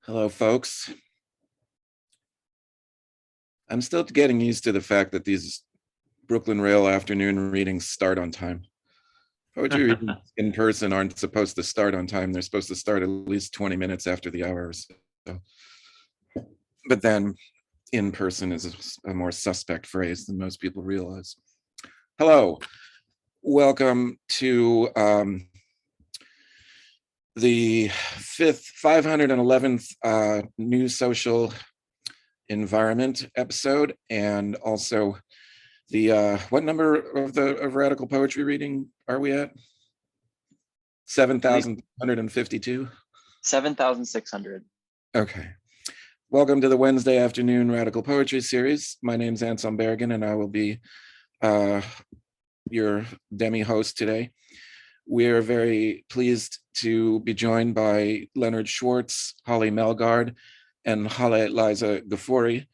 Hello, folks. I'm still getting used to the fact that these Brooklyn Rail afternoon readings start on time. Poetry readings in person aren't supposed to start on time. They're supposed to start at least 20 minutes after the hour. So. But then in person is a more suspect phrase than most people realize. Hello, welcome to the 511th New Social Environment episode, and also the what number of radical poetry reading are we at? 7,152. 7,600. Okay. Welcome to the Wednesday afternoon radical poetry series. My name's Anselm Bergen, and I will be your demi-host today. We're very pleased to be joined by Leonard Schwartz, Haleh Melgard, and Haleh Liza Gafori.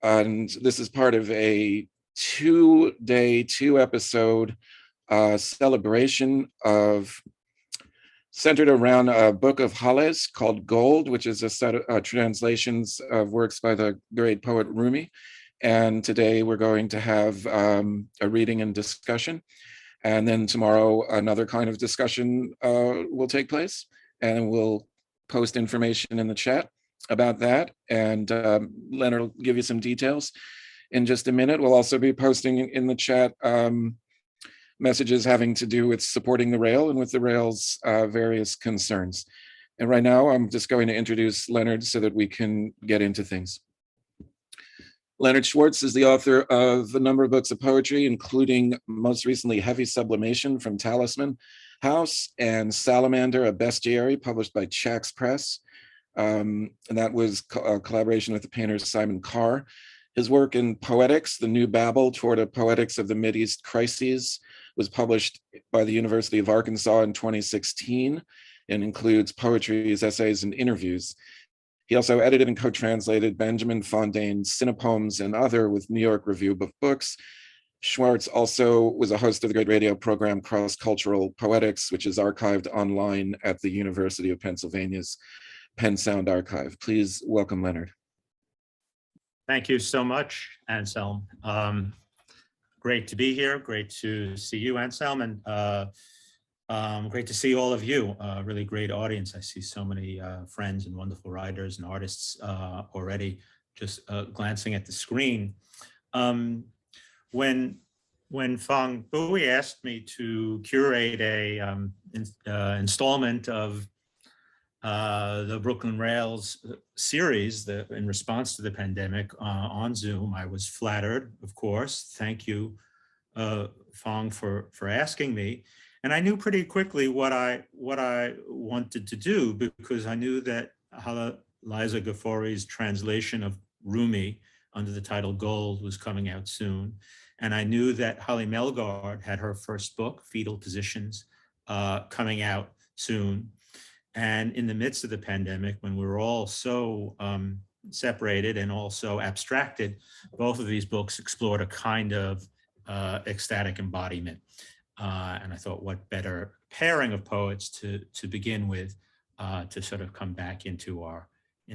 And this is part of a two-day, two-episode celebration centered around a book of Haleh's called Gold, which is a set of translations of works by the great poet Rumi. And today we're going to have a reading and discussion. And then tomorrow, another kind of discussion will take place, and we'll post information in the chat about that. And Leonard will give you some details in just a minute. We'll also be posting in the chat messages having to do with supporting the rail and with the rail's various concerns. And right now, I'm just going to introduce Leonard so that we can get into things. Leonard Schwartz is the author of a number of books of poetry, including most recently Heavy Sublimation from Talisman House and Salamander, a bestiary published by Jackie Ess. And that was a collaboration with the painter Simon Carr. His work in Poetics, The New Babel Toward a Poetics of the Mideast Crises, was published by the University of Arkansas in 2016 and includes poetry, essays, and interviews. He also edited and co-translated Benjamin Fondane's Cinepoems and Other with New York Review of Books. Schwartz also was a host of the great radio program Cross-Cultural Poetics, which is archived online at the University of Pennsylvania's Penn Sound Archive. Please welcome Leonard. Thank you so much, Anselm. Great to be here. Great to see you, Anselm, and great to see all of you. Really great audience. I see so many friends and wonderful writers and artists already. Just glancing at the screen. When Fang Bui asked me to curate a installment of the Brooklyn Rails series in response to the pandemic on Zoom, I was flattered, of course. Thank you, Fang, for asking me. And I knew pretty quickly what I wanted to do, because I knew that Haleh Liza Gafori's translation of Rumi under the title Gold was coming out soon. And I knew that Haleh Melgard had her first book, Fetal Positions, coming out soon. And in the midst of the pandemic, when we were all so separated and also abstracted, both of these books explored a kind of ecstatic embodiment. And I thought, what better pairing of poets to begin with, to sort of come back into our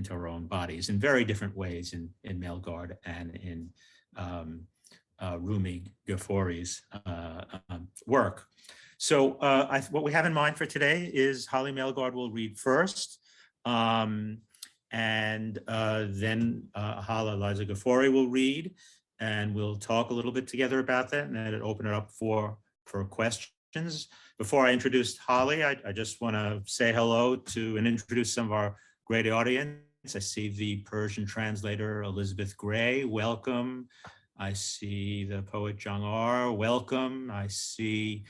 own bodies in very different ways in Melgard and in Rumi Gafori's work. So what we have in mind for today is Haleh Melgard will read first, and then Haleh Liza Gafori will read, and we'll talk a little bit together about that, and then open it up for questions. Before I introduce Haleh, I just want to say hello to and introduce some of our great audience. I see the Persian translator Elizabeth Gray, welcome. I see the poet Jung R, welcome. I see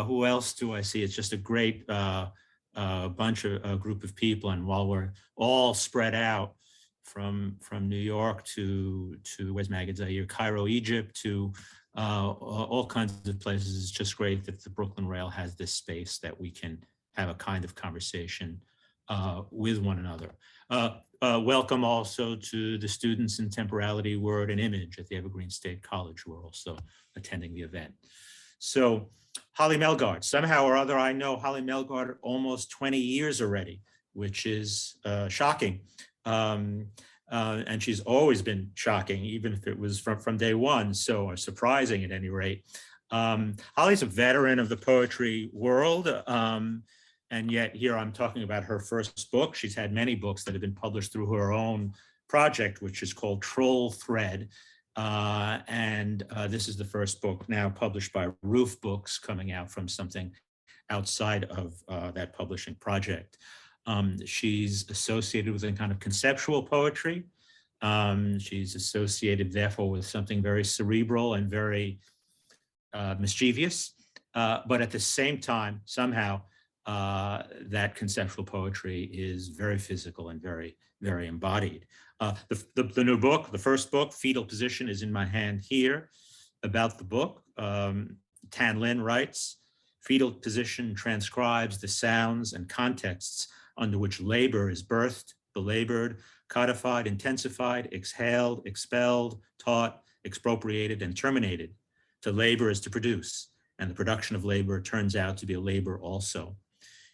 who else do I see? It's just a great bunch of group of people, and while we're all spread out from New York to where's Magid Zaire, Cairo, Egypt, to all kinds of places, it's just great that the Brooklyn Rail has this space that we can have a kind of conversation with one another. Welcome also to the students in Temporality, Word, and Image at the Evergreen State College, who are also attending the event. So Haleh Melgard, somehow or other, I know Haleh Melgard almost 20 years already. which is shocking. And she's always been shocking, even if it was from day one, so or surprising at any rate. Haleh's a veteran of the poetry world, and yet here I'm talking about her first book. She's had many books that have been published through her own project, which is called Troll Thread. This is the first book now published by Roof Books, coming out from something outside of that publishing project. She's associated with a kind of conceptual poetry. She's associated, therefore, with something very cerebral and very mischievous. But at the same time, somehow, that conceptual poetry is very physical and very, very embodied. The new book, the first book, Fetal Position, is in my hand here. About the book, Tan Lin writes, fetal position transcribes the sounds and contexts under which labor is birthed, belabored, codified, intensified, exhaled, expelled, taught, expropriated, and terminated. To labor is to produce, and the production of labor turns out to be a labor also.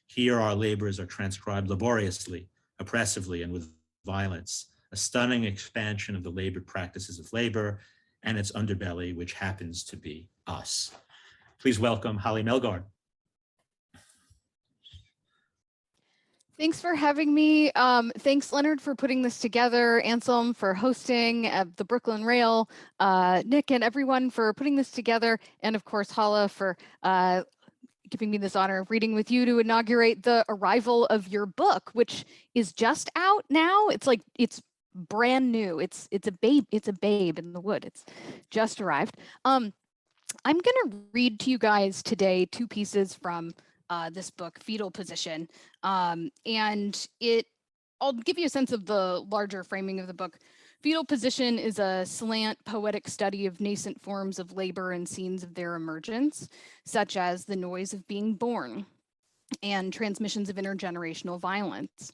Here our labors are transcribed laboriously, oppressively, and with violence, a stunning expansion of the labored practices of labor and its underbelly, which happens to be us. Please welcome Haleh Melgard. Thanks for having me. Thanks, Leonard, for putting this together, Anselm for hosting, the Brooklyn Rail, Nick and everyone for putting this together, and of course, Haleh for giving me this honor of reading with you to inaugurate the arrival of your book, which is just out now. It's brand new. It's a babe in the wood. It's just arrived. I'm gonna read to you guys today two pieces from this book, Fetal Position, and I'll give you a sense of the larger framing of the book. Fetal Position is a slant poetic study of nascent forms of labor and scenes of their emergence, such as the noise of being born and transmissions of intergenerational violence.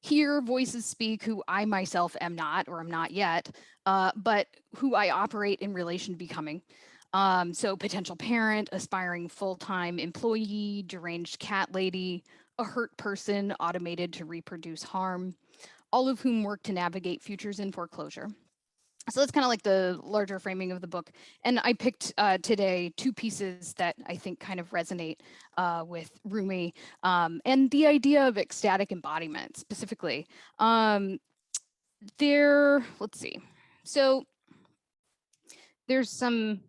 Here, voices speak who I myself am not, or am not yet, but who I operate in relation to becoming. So potential parent, aspiring full-time employee, deranged cat lady, a hurt person automated to reproduce harm, all of whom work to navigate futures in foreclosure. So that's kind of like the larger framing of the book. And I picked today two pieces that I think kind of resonate with Rumi and the idea of ecstatic embodiment specifically. Let's see. So there's some,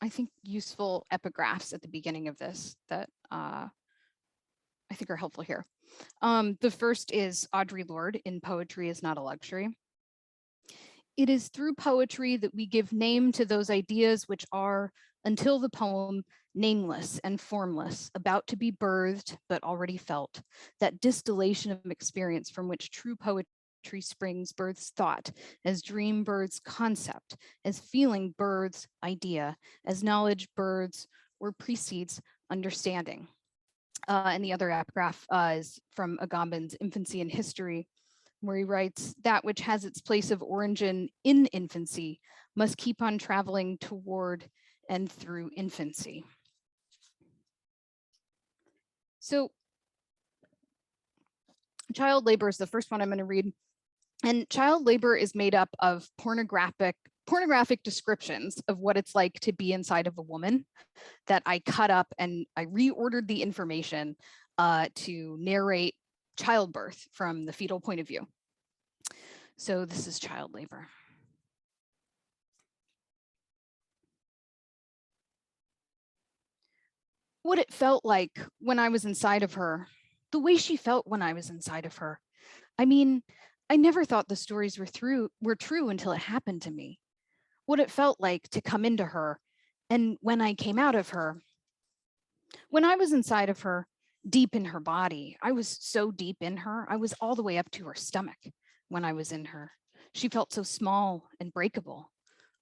I think, useful epigraphs at the beginning of this that I think are helpful here. The first is Audre Lorde in Poetry is Not a Luxury. It is through poetry that we give name to those ideas which are, until the poem, nameless and formless, about to be birthed, but already felt. That distillation of experience from which true poetry springs births thought, as dream births concept, as feeling births idea, as knowledge births or precedes understanding. And the other epigraph is from Agamben's Infancy and History, where he writes, that which has its place of origin in infancy must keep on traveling toward and through infancy. So child labor is the first one I'm going to read. And child labor is made up of pornographic descriptions of what it's like to be inside of a woman that I cut up, and I reordered the information to narrate childbirth from the fetal point of view. So this is child labor. What it felt like when I was inside of her, the way she felt when I was inside of her. I mean, I never thought the stories were true until it happened to me. What it felt like to come into her, and when I came out of her. When I was inside of her, deep in her body, I was so deep in her, I was all the way up to her stomach when I was in her. She felt so small and breakable.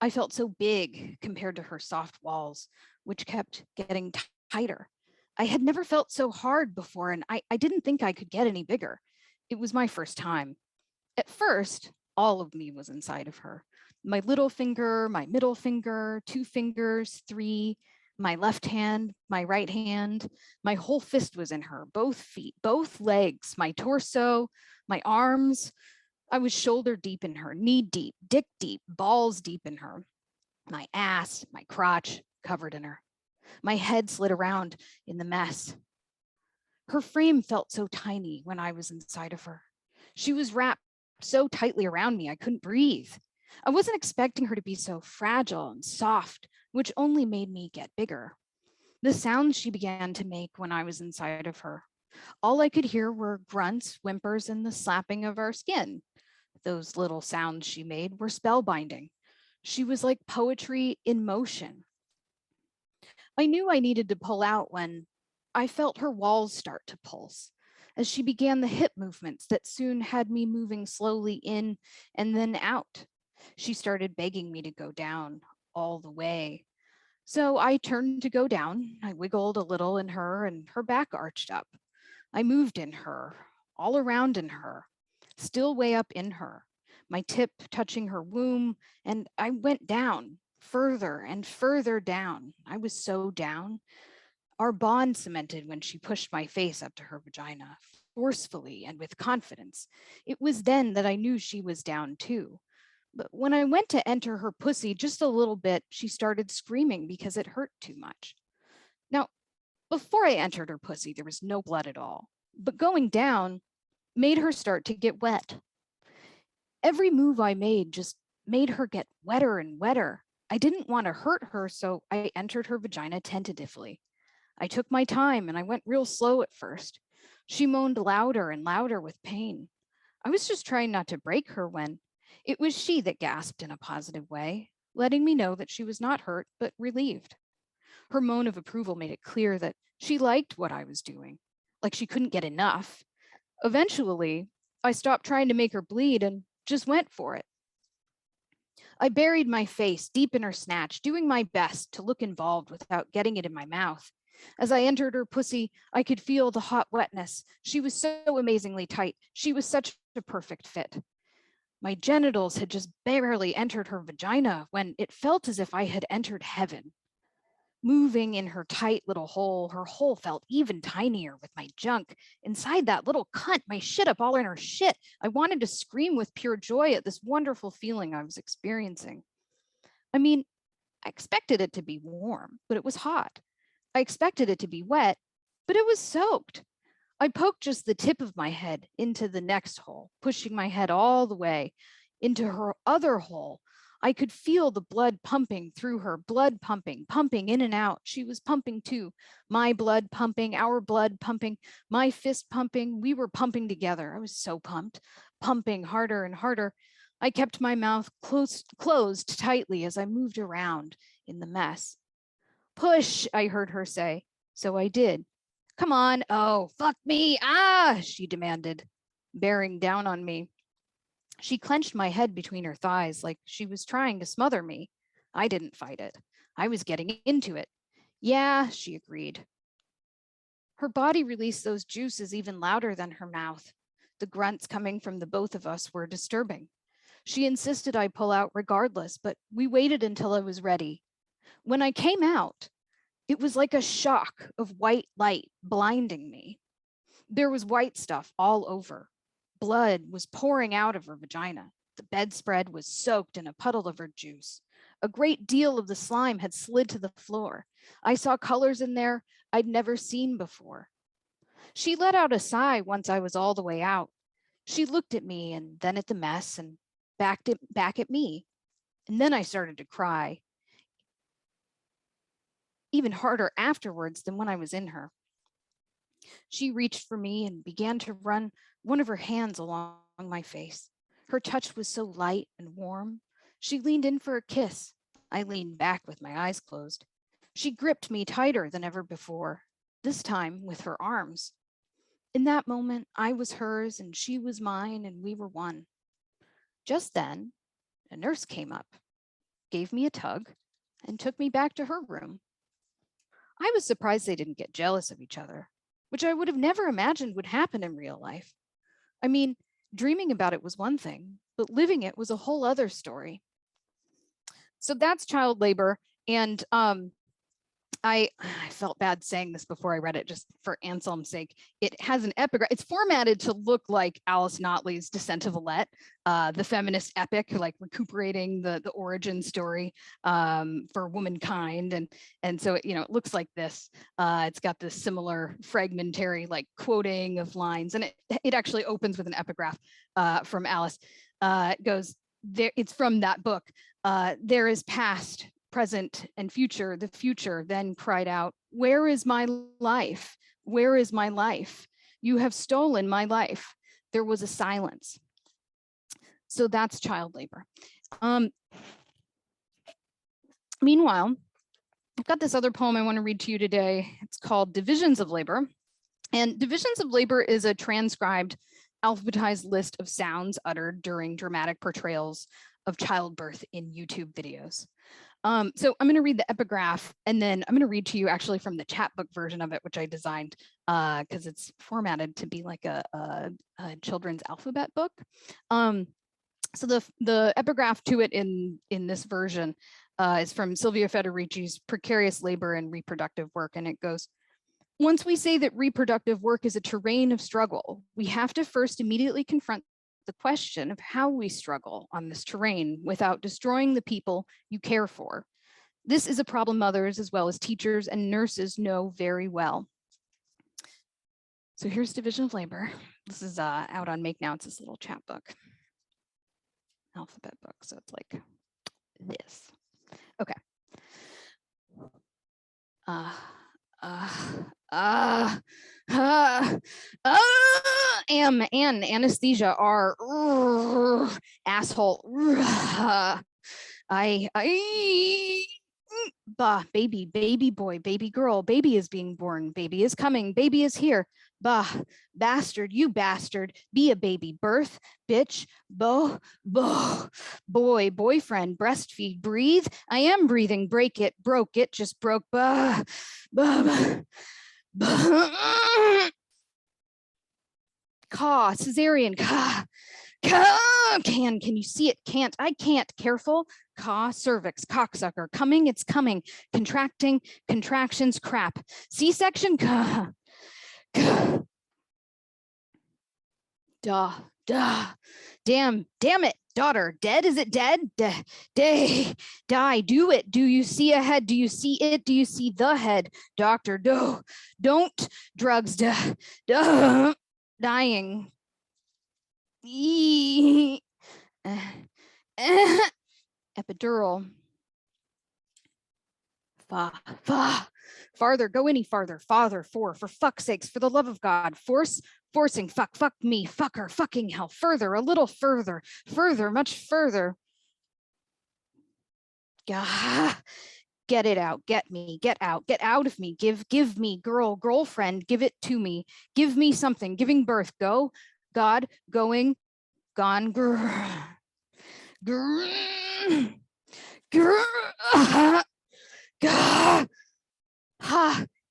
I felt so big compared to her soft walls, which kept getting tighter. I had never felt so hard before, and I didn't think I could get any bigger. It was my first time. At first, all of me was inside of her. My little finger, my middle finger, 2 fingers, 3, My left hand, my right hand, my whole fist was in her, both feet, both legs, my torso, my arms. I was shoulder deep in her, knee deep, dick deep, balls deep in her. My ass, my crotch covered in her. My head slid around in the mess. Her frame felt so tiny when I was inside of her. She was wrapped so tightly around me, I couldn't breathe. I wasn't expecting her to be so fragile and soft, which only made me get bigger. The sounds she began to make when I was inside of her. All I could hear were grunts, whimpers, and the slapping of our skin. Those little sounds she made were spellbinding. She was like poetry in motion. I knew I needed to pull out when I felt her walls start to pulse as she began the hip movements that soon had me moving slowly in and then out. She started begging me to go down all the way. So I turned to go down. I wiggled a little in her and her back arched up. I moved in her, all around in her, still way up in her, my tip touching her womb, and I went down, further and further down. I was so down. Our bond cemented when she pushed my face up to her vagina, forcefully and with confidence. It was then that I knew she was down too. But when I went to enter her pussy just a little bit, she started screaming because it hurt too much. Now, before I entered her pussy, there was no blood at all. But going down made her start to get wet. Every move I made just made her get wetter and wetter. I didn't want to hurt her, so I entered her vagina tentatively. I took my time and I went real slow at first. She moaned louder and louder with pain. I was just trying not to break her when it was she that gasped in a positive way, letting me know that she was not hurt, but relieved. Her moan of approval made it clear that she liked what I was doing, like she couldn't get enough. Eventually, I stopped trying to make her bleed and just went for it. I buried my face deep in her snatch, doing my best to look involved without getting it in my mouth. As I entered her pussy, I could feel the hot wetness. She was so amazingly tight. She was such a perfect fit. My genitals had just barely entered her vagina when it felt as if I had entered heaven. Moving in her tight little hole, her hole felt even tinier with my junk. Inside that little cunt, my shit up all in her shit. I wanted to scream with pure joy at this wonderful feeling I was experiencing. I mean, I expected it to be warm, but it was hot. I expected it to be wet, but it was soaked. I poked just the tip of my head into the next hole, pushing my head all the way into her other hole. I could feel the blood pumping through her, blood pumping in and out. She was pumping too. My blood pumping, our blood pumping, my fist pumping. We were pumping together. I was so pumped, pumping harder and harder. I kept my mouth closed tightly as I moved around in the mess. Push, I heard her say. So I did. Come on. Oh, fuck me. Ah, she demanded, bearing down on me. She clenched my head between her thighs like she was trying to smother me. I didn't fight it. I was getting into it. Yeah, she agreed. Her body released those juices even louder than her mouth. The grunts coming from the both of us were disturbing. She insisted I pull out regardless, but we waited until I was ready. When I came out, it was like a shock of white light blinding me. There was white stuff all over. Blood was pouring out of her vagina. The bedspread was soaked in a puddle of her juice. A great deal of the slime had slid to the floor. I saw colors in there I'd never seen before. She let out a sigh once I was all the way out. She looked at me and then at the mess and back at me. And then I started to cry. Even harder afterwards than when I was in her. She reached for me and began to run one of her hands along my face. Her touch was so light and warm. She leaned in for a kiss. I leaned back with my eyes closed. She gripped me tighter than ever before, this time with her arms. In that moment, I was hers and she was mine and we were one. Just then, a nurse came up, gave me a tug, and took me back to her room. I was surprised they didn't get jealous of each other, which I would have never imagined would happen in real life. I mean, dreaming about it was one thing, but living it was a whole other story. So that's child labor. And I felt bad saying this before I read it, just for Anselm's sake. It has an epigraph. It's formatted to look like Alice Notley's Descent of Valette, the feminist epic, like recuperating the origin story for womankind, and so it looks like this. It's got this similar fragmentary like quoting of lines, and it actually opens with an epigraph from Alice. It goes there. It's from that book. There is past, present, and future. The future then cried out, "Where is my life? Where is my life? You have stolen my life." There was a silence. So that's child labor. Meanwhile, I've got this other poem I want to read to you today. It's called Divisions of Labor. And Divisions of Labor is a transcribed, alphabetized list of sounds uttered during dramatic portrayals of childbirth in YouTube videos. So I'm going to read the epigraph, and then I'm going to read to you actually from the chapbook version of it, which I designed because it's formatted to be like a children's alphabet book. So the epigraph to it in this version is from Silvia Federici's Precarious Labor and Reproductive Work, and it goes, "Once we say that reproductive work is a terrain of struggle, we have to first immediately confront the question of how we struggle on this terrain without destroying the people you care for. This is a problem mothers as well as teachers and nurses know very well." So here's Division of Labor. This is out on Make Now. It's this little chapbook, alphabet book. So it's like this. Okay. Anesthesia, asshole, baby boy, baby girl, baby is being born, baby is coming, baby is here, bastard, you bastard, be a baby, birth, bitch, boy, boyfriend, breastfeed, breathe, I am breathing, break it, broke it, just broke, cesarean, can you see it? Can't, I can't, careful, cervix, cocksucker, coming, it's coming, contracting, contractions, crap, C-section, damn it, daughter, dead, is it dead? Die, do it, do you see a head, do you see it, do you see the head, doctor, don't, drugs, dying, epidural, farther, go any farther, for fuck's sakes, for the love of God, forcing, fuck me, fucker, fucking hell, further, a little further, much further, get it out, get me, get out of me, give me, girlfriend, give it to me, give me something, giving birth, go, God, going, gone,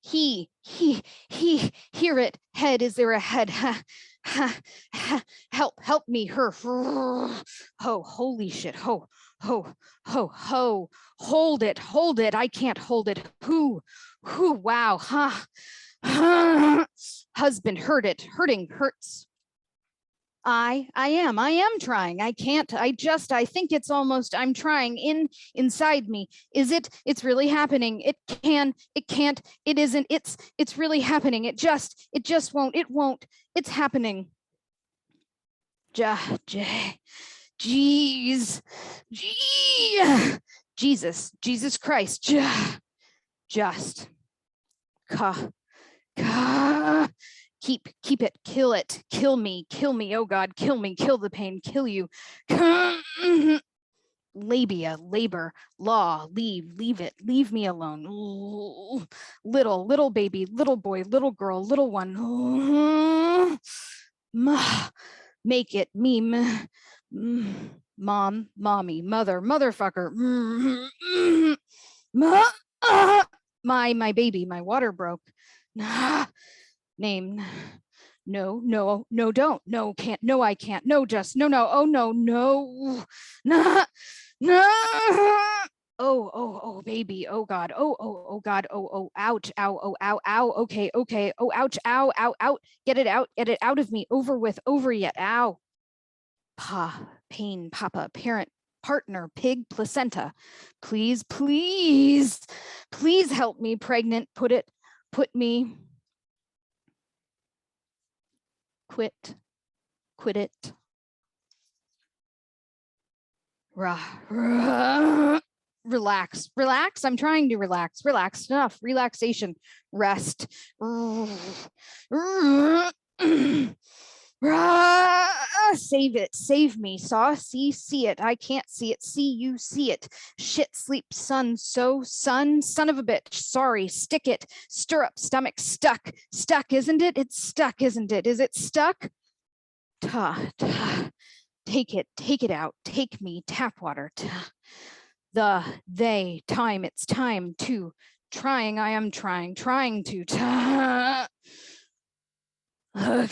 he, hear it, head, is there a head, help me, her, holy shit, hold it, I can't hold it, who, wow, husband, hurting, hurts, I am trying, I can't, I think it's almost, I'm trying, inside me, is it, it's really happening, it can't, it isn't, it's really happening, it just won't, it's happening, Jesus Christ, just, keep it, kill it, kill me, oh God, kill me, kill the pain, kill you, labia, labor, law, leave it, leave me alone, little baby, little boy, little girl, little one, make it, meme, mom, mommy, mother, motherfucker, my baby, my water broke, name, no, don't, no, can't, no, I can't, no, just, no, oh, no, Oh, baby. Oh God. Oh God. Oh, ouch. Ow. Oh, ow, ow. Okay. Oh, ouch. Ow, ow, out. Get it out. Get it out of me. Over with. Over yet. Ow. Pain, papa, parent, partner, pig, placenta. Please, please, please help me. Pregnant. Put me. Quit it. Relax. I'm trying to relax. Enough. Relaxation. Rest. Save me. See it. I can't see it. See you see it. Shit, sleep, son of a bitch. Sorry, stick it. Stirrup, stomach, stuck, isn't it? It's stuck, isn't it? Is it stuck? Take it out. Take me. Tap water. They, time, it's time to. Trying, I am trying to. Ugh.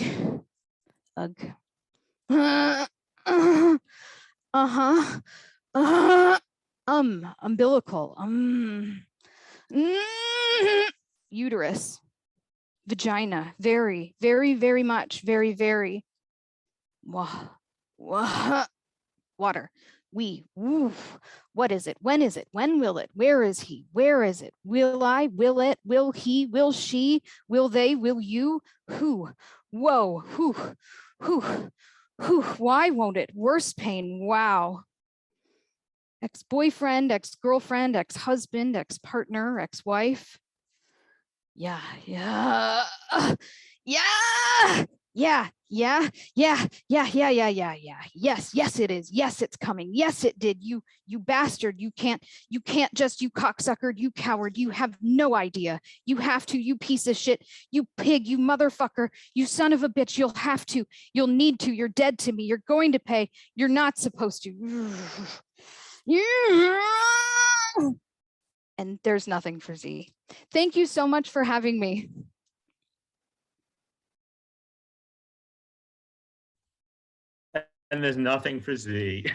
Umbilical. Uterus. Vagina. Very, very, very much. Very, very. Water. What is it? When is it? When will it? Where is he? Where is it? Will I? Will it? Will he? Will she? Will they? Will you? Who? Whoa. Who? Why won't it? Worse pain. Wow. Ex-boyfriend, ex-girlfriend, ex-husband, ex-partner, ex-wife. Yeah. Yes, it is. Yes, it's coming. Yes, it did. You bastard. You can't just, you cocksucker, you coward. You have no idea. You have to, you piece of shit. You pig, you motherfucker, you son of a bitch. You'll have to, you'll need to. You're dead to me. You're going to pay. You're not supposed to. And there's nothing for Z. Thank you so much for having me. And there's nothing for Z.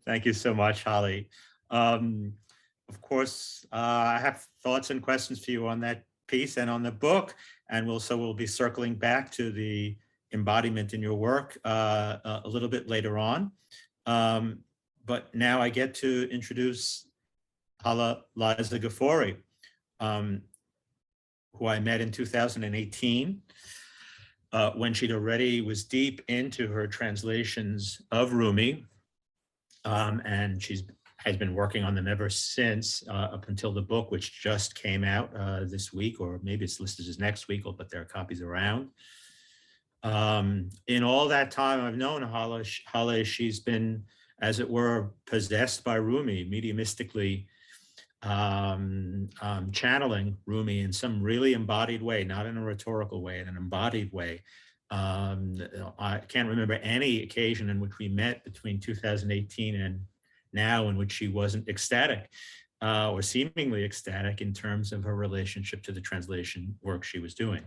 Thank you so much, Haleh. Of course, I have thoughts and questions for you on that piece and on the book, and we'll be circling back to the embodiment in your work a little bit later on. But now I get to introduce Haleh Liza Gafori, who I met in 2018. When she'd already was deep into her translations of Rumi, and has been working on them ever since, up until the book, which just came out this week, or maybe it's listed as next week, but there are copies around. In all that time I've known Haleh, she's been, as it were, possessed by Rumi, mediumistically channeling Rumi in some really embodied way, not in a rhetorical way, in an embodied way. I can't remember any occasion in which we met between 2018 and now in which she wasn't ecstatic or seemingly ecstatic in terms of her relationship to the translation work she was doing.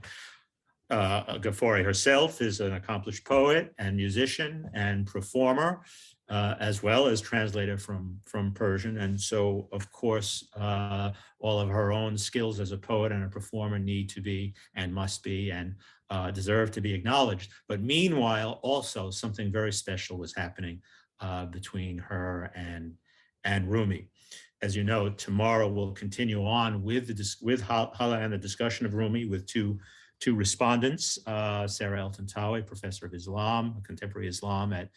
Gafori herself is an accomplished poet and musician and performer, as well as translator from Persian. And so, of course, all of her own skills as a poet and a performer need to be and must be and deserve to be acknowledged. But meanwhile, also something very special was happening between her and Rumi. As you know, tomorrow we'll continue on with Haleh and the discussion of Rumi with two respondents, Sarah El-Tantawi, professor of Islam, contemporary Islam at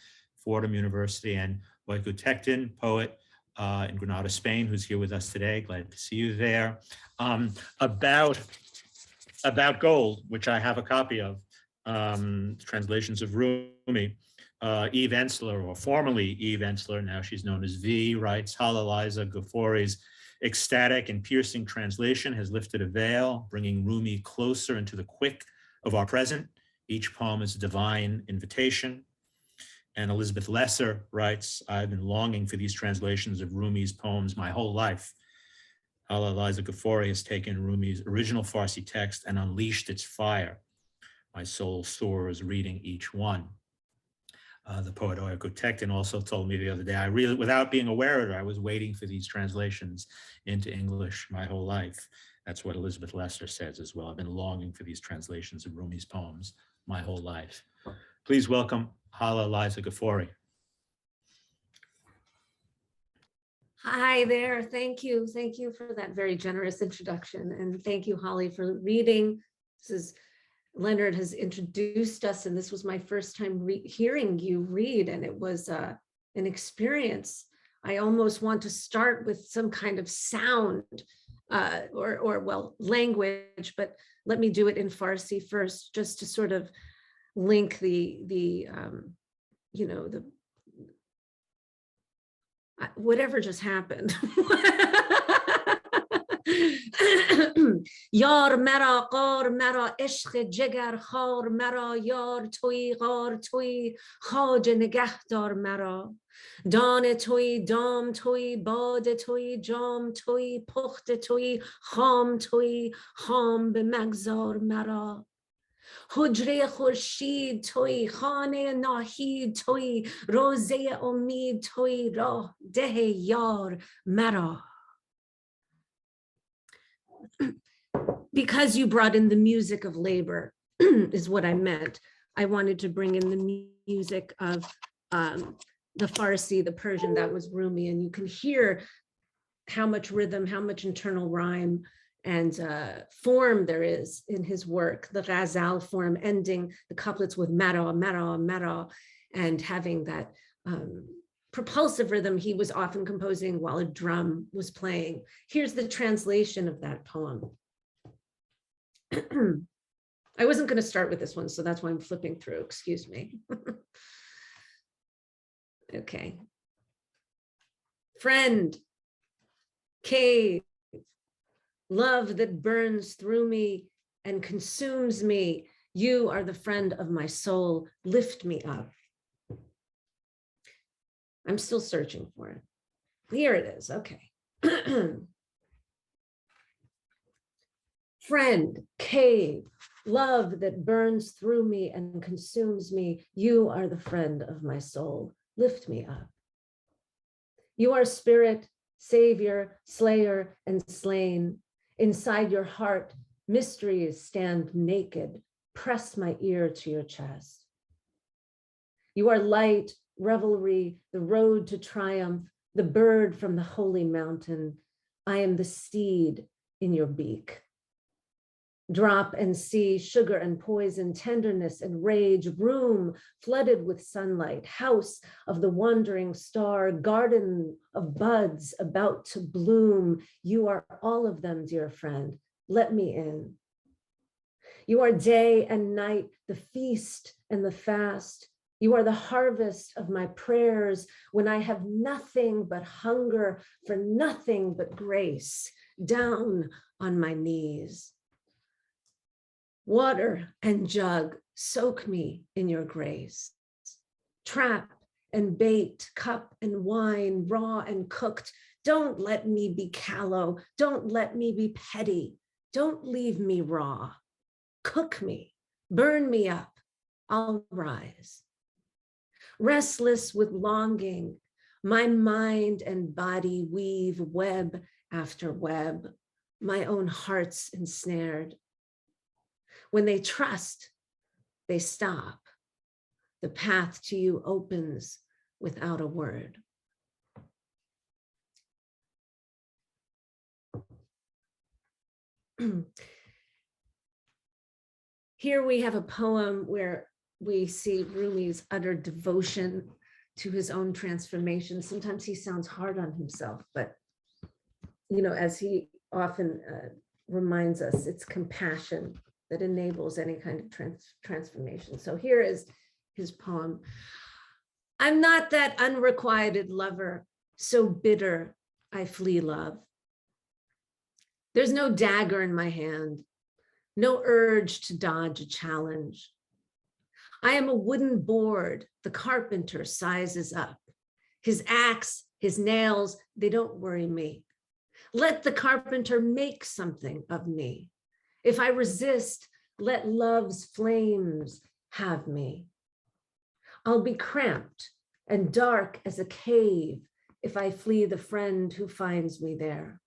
Fordham University, and Wideeyed Tektin, poet in Granada, Spain, who's here with us today. Glad to see you there. About Gold, which I have a copy of, translations of Rumi. Eve Ensler, or formerly Eve Ensler, now she's known as V, writes, Haleh Liza Gafori's ecstatic and piercing translation has lifted a veil, bringing Rumi closer into the quick of our present. Each poem is a divine invitation. And Elizabeth Lesser writes, I've been longing for these translations of Rumi's poems my whole life. Haleh Liza Gafori has taken Rumi's original Farsi text and unleashed its fire. My soul soars reading each one. the poet Architect, and also told me the other day, I really, without being aware of it, I was waiting for these translations into English my whole life. That's what Elizabeth Lester says as well. I've been longing for these translations of Rumi's poems my whole life. Please welcome Haleh Liza Gafori. Hi there, thank you. Thank you for that very generous introduction. And thank you, Holly, for reading. Leonard has introduced us, and this was my first time hearing you read, and it was an experience. I almost want to start with some kind of sound or language, but let me do it in Farsi first, just to sort of link the whatever just happened. Yar mera qar mera ishq jigar khar mera yar toy qar toy khaj nigahdar mera dan toy dam toy bad toy jam toy pukht toy kham be magzar mera حجره خورشید توی خانه ناهید توی روزه امید توی راه ده یار مرا. Because you brought in the music of labor is what I meant. I wanted to bring in the music of the Farsi, the Persian, that was Rumi, and you can hear how much rhythm, how much internal rhyme and form there is in his work, the ghazal form, ending the couplets with mara, mara, mara, and having that propulsive rhythm he was often composing while a drum was playing. Here's the translation of that poem. I wasn't going to start with this one, so that's why I'm flipping through, excuse me. Okay. Friend, cave, love that burns through me and consumes me. You are the friend of my soul. Lift me up. I'm still searching for it. Here it is. Okay. Friend, cave, love that burns through me and consumes me. You are the friend of my soul. Lift me up. You are spirit, savior, slayer, and slain. Inside your heart, mysteries stand naked. Press my ear to your chest. You are light, revelry, the road to triumph, the bird from the holy mountain. I am the seed in your beak. Drop and see, sugar and poison, tenderness and rage, room flooded with sunlight, house of the wandering star, garden of buds about to bloom. You are all of them, dear friend. Let me in. You are day and night, the feast and the fast. You are the harvest of my prayers when I have nothing but hunger for nothing but grace, down on my knees. Water and jug, soak me in your grace. Trap and bait, cup and wine, raw and cooked. Don't let me be callow. Don't let me be petty. Don't leave me raw. Cook me, burn me up. I'll rise. Restless with longing, my mind and body weave web after web, my own heart's ensnared. When they trust, they stop. The path to you opens without a word. Here we have a poem where we see Rumi's utter devotion to his own transformation. Sometimes he sounds hard on himself, but as he often reminds us, it's compassion that enables any kind of transformation. So here is his poem. I'm not that unrequited lover, so bitter I flee love. There's no dagger in my hand, no urge to dodge a challenge. I am a wooden board the carpenter sizes up. His axe, his nails, they don't worry me. Let the carpenter make something of me. If I resist, let love's flames have me. I'll be cramped and dark as a cave if I flee the friend who finds me there.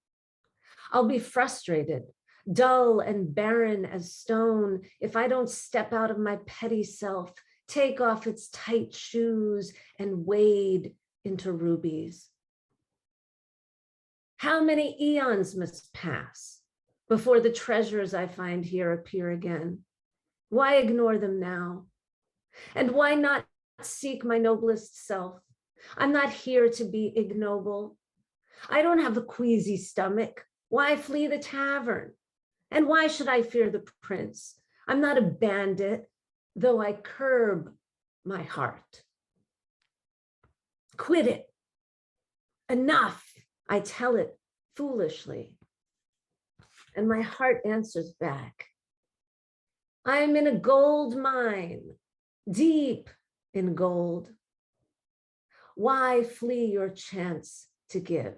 I'll be frustrated, dull and barren as stone if I don't step out of my petty self, take off its tight shoes and wade into rubies. How many eons must pass before the treasures I find here appear again? Why ignore them now? And why not seek my noblest self? I'm not here to be ignoble. I don't have a queasy stomach. Why flee the tavern? And why should I fear the prince? I'm not a bandit, though I curb my heart. Quit it. Enough, I tell it foolishly. And my heart answers back. I am in a gold mine, deep in gold. Why flee your chance to give?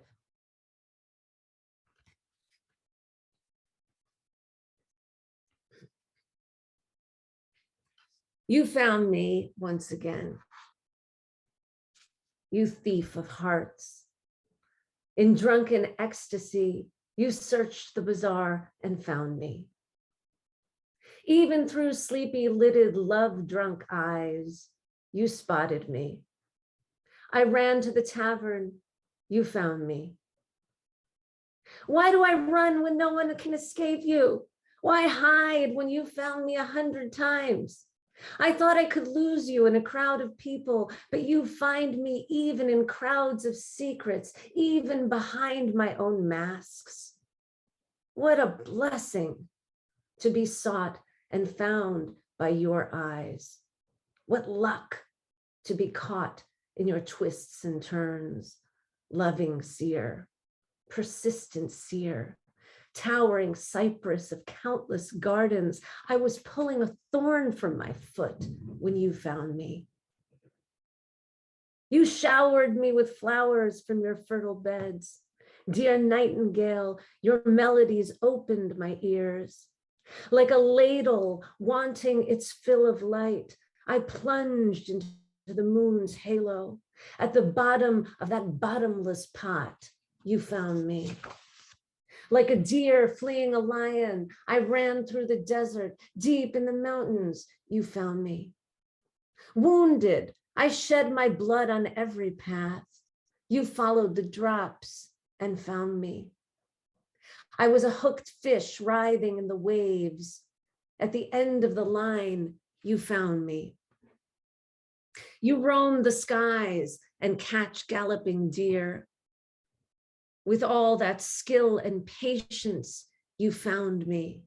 You found me once again, you thief of hearts. In drunken ecstasy, you searched the bazaar and found me. Even through sleepy lidded love-drunk eyes, you spotted me. I ran to the tavern, you found me. Why do I run when no one can escape you? Why hide when you found me 100 times? I thought I could lose you in a crowd of people, but you find me even in crowds of secrets, even behind my own masks. What a blessing to be sought and found by your eyes. What luck to be caught in your twists and turns, loving seer, persistent seer, towering cypress of countless gardens. I was pulling a thorn from my foot when you found me. You showered me with flowers from your fertile beds. Dear nightingale, your melodies opened my ears. Like a ladle wanting its fill of light, I plunged into the moon's halo. At the bottom of that bottomless pot, you found me. Like a deer fleeing a lion, I ran through the desert, deep in the mountains, you found me. Wounded, I shed my blood on every path. You followed the drops and found me. I was a hooked fish writhing in the waves. At the end of the line, you found me. You roam the skies and catch galloping deer. With all that skill and patience, you found me.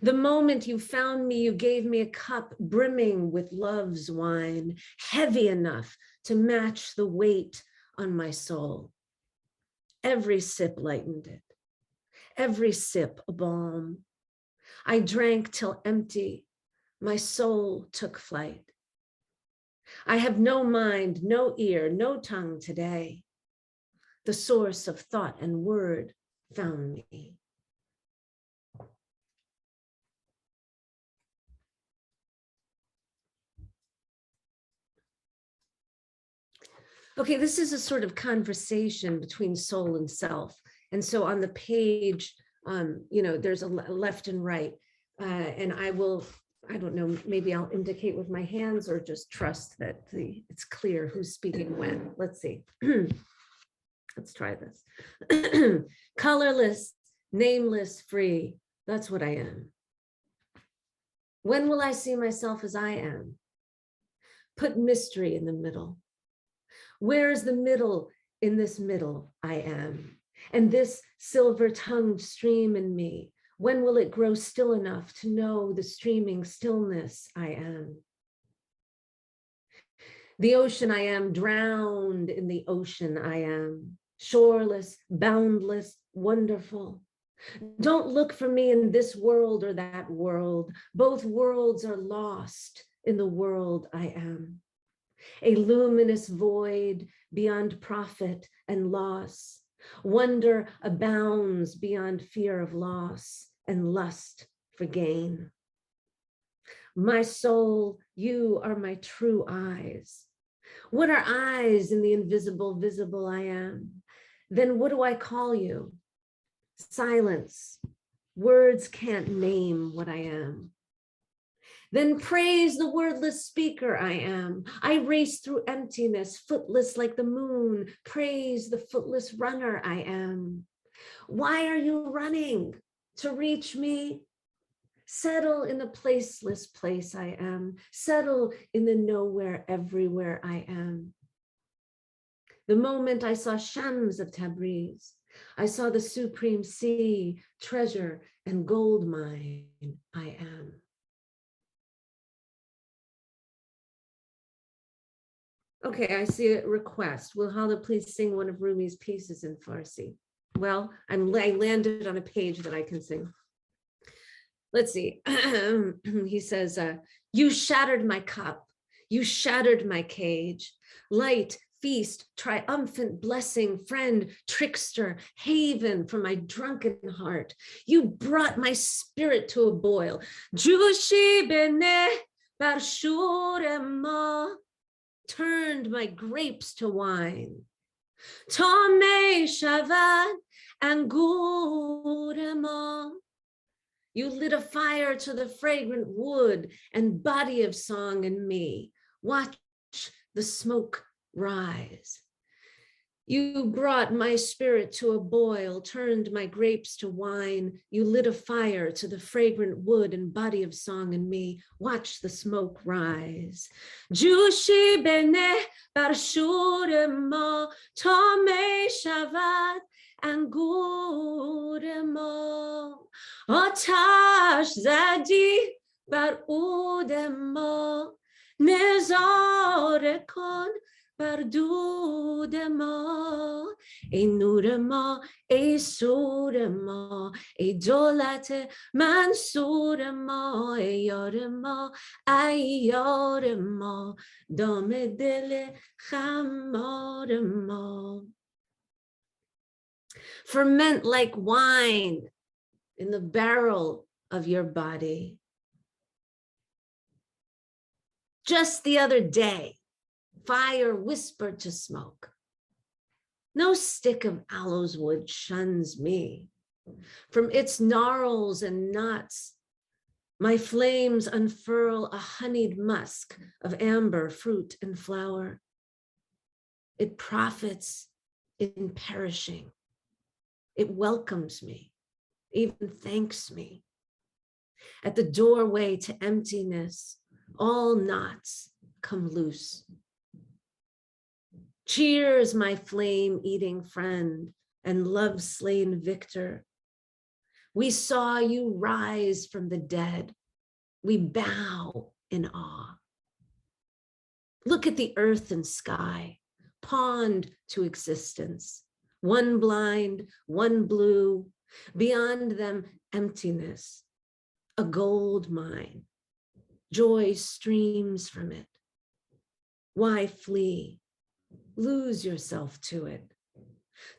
The moment you found me, you gave me a cup brimming with love's wine, heavy enough to match the weight on my soul. Every sip lightened it, every sip a balm. I drank till empty, my soul took flight. I have no mind, no ear, no tongue today. The source of thought and word found me. Okay, this is a sort of conversation between soul and self. And so on the page, there's a left and right. And I don't know, maybe I'll indicate with my hands or just trust that it's clear who's speaking when. Let's see. Let's try this. Colorless, nameless, free. That's what I am. When will I see myself as I am? Put mystery in the middle. Where is the middle in this middle I am? And this silver-tongued stream in me, when will it grow still enough to know the streaming stillness I am? The ocean I am, drowned in the ocean I am. Shoreless, boundless, wonderful. Don't look for me in this world or that world. Both worlds are lost in the world I am. A luminous void beyond profit and loss. Wonder abounds beyond fear of loss and lust for gain. My soul, you are my true eyes. What are eyes in the invisible, visible I am? Then what do I call you? Silence. Words can't name what I am. Then praise the wordless speaker I am. I race through emptiness, footless like the moon. Praise the footless runner I am. Why are you running? To reach me? Settle in the placeless place I am. Settle in the nowhere, everywhere I am. The moment I saw Shams of Tabriz, I saw the supreme sea, treasure, and gold mine I am. Okay, I see a request. Will Haleh please sing one of Rumi's pieces in Farsi? Well, I landed on a page that I can sing. Let's see. He says, you shattered my cup. You shattered my cage. Light, feast, triumphant blessing, friend, trickster, haven for my drunken heart. You brought my spirit to a boil. Jushi bene barshurema, turned my grapes to wine. Tome shavad angurema. You lit a fire to the fragrant wood and body of song in me. Watch the smoke rise. You brought my spirit to a boil, turned my grapes to wine. You lit a fire to the fragrant wood and body of song in me. Watch the smoke rise. Jushi bene barshurema, tome shavad angurema. Atash zadi bar udema, nezare kon bar dudema. Ey nur ma, ey sur ma, ey dolat mansur ma, ey yar ma, ey yar ma, dam dil khammar ma. Ferment like wine in the barrel of your body. Just the other day, fire whispered to smoke. No stick of aloes wood shuns me. From its gnarls and knots, my flames unfurl a honeyed musk of amber, fruit, and flower. It profits in perishing. It welcomes me, even thanks me. At the doorway to emptiness, all knots come loose. Cheers, my flame-eating friend and love-slain victor. We saw you rise from the dead. We bow in awe. Look at the earth and sky, pawned to existence. One blind, one blue, beyond them emptiness, a gold mine. Joy streams from it. Why flee? Lose yourself to it.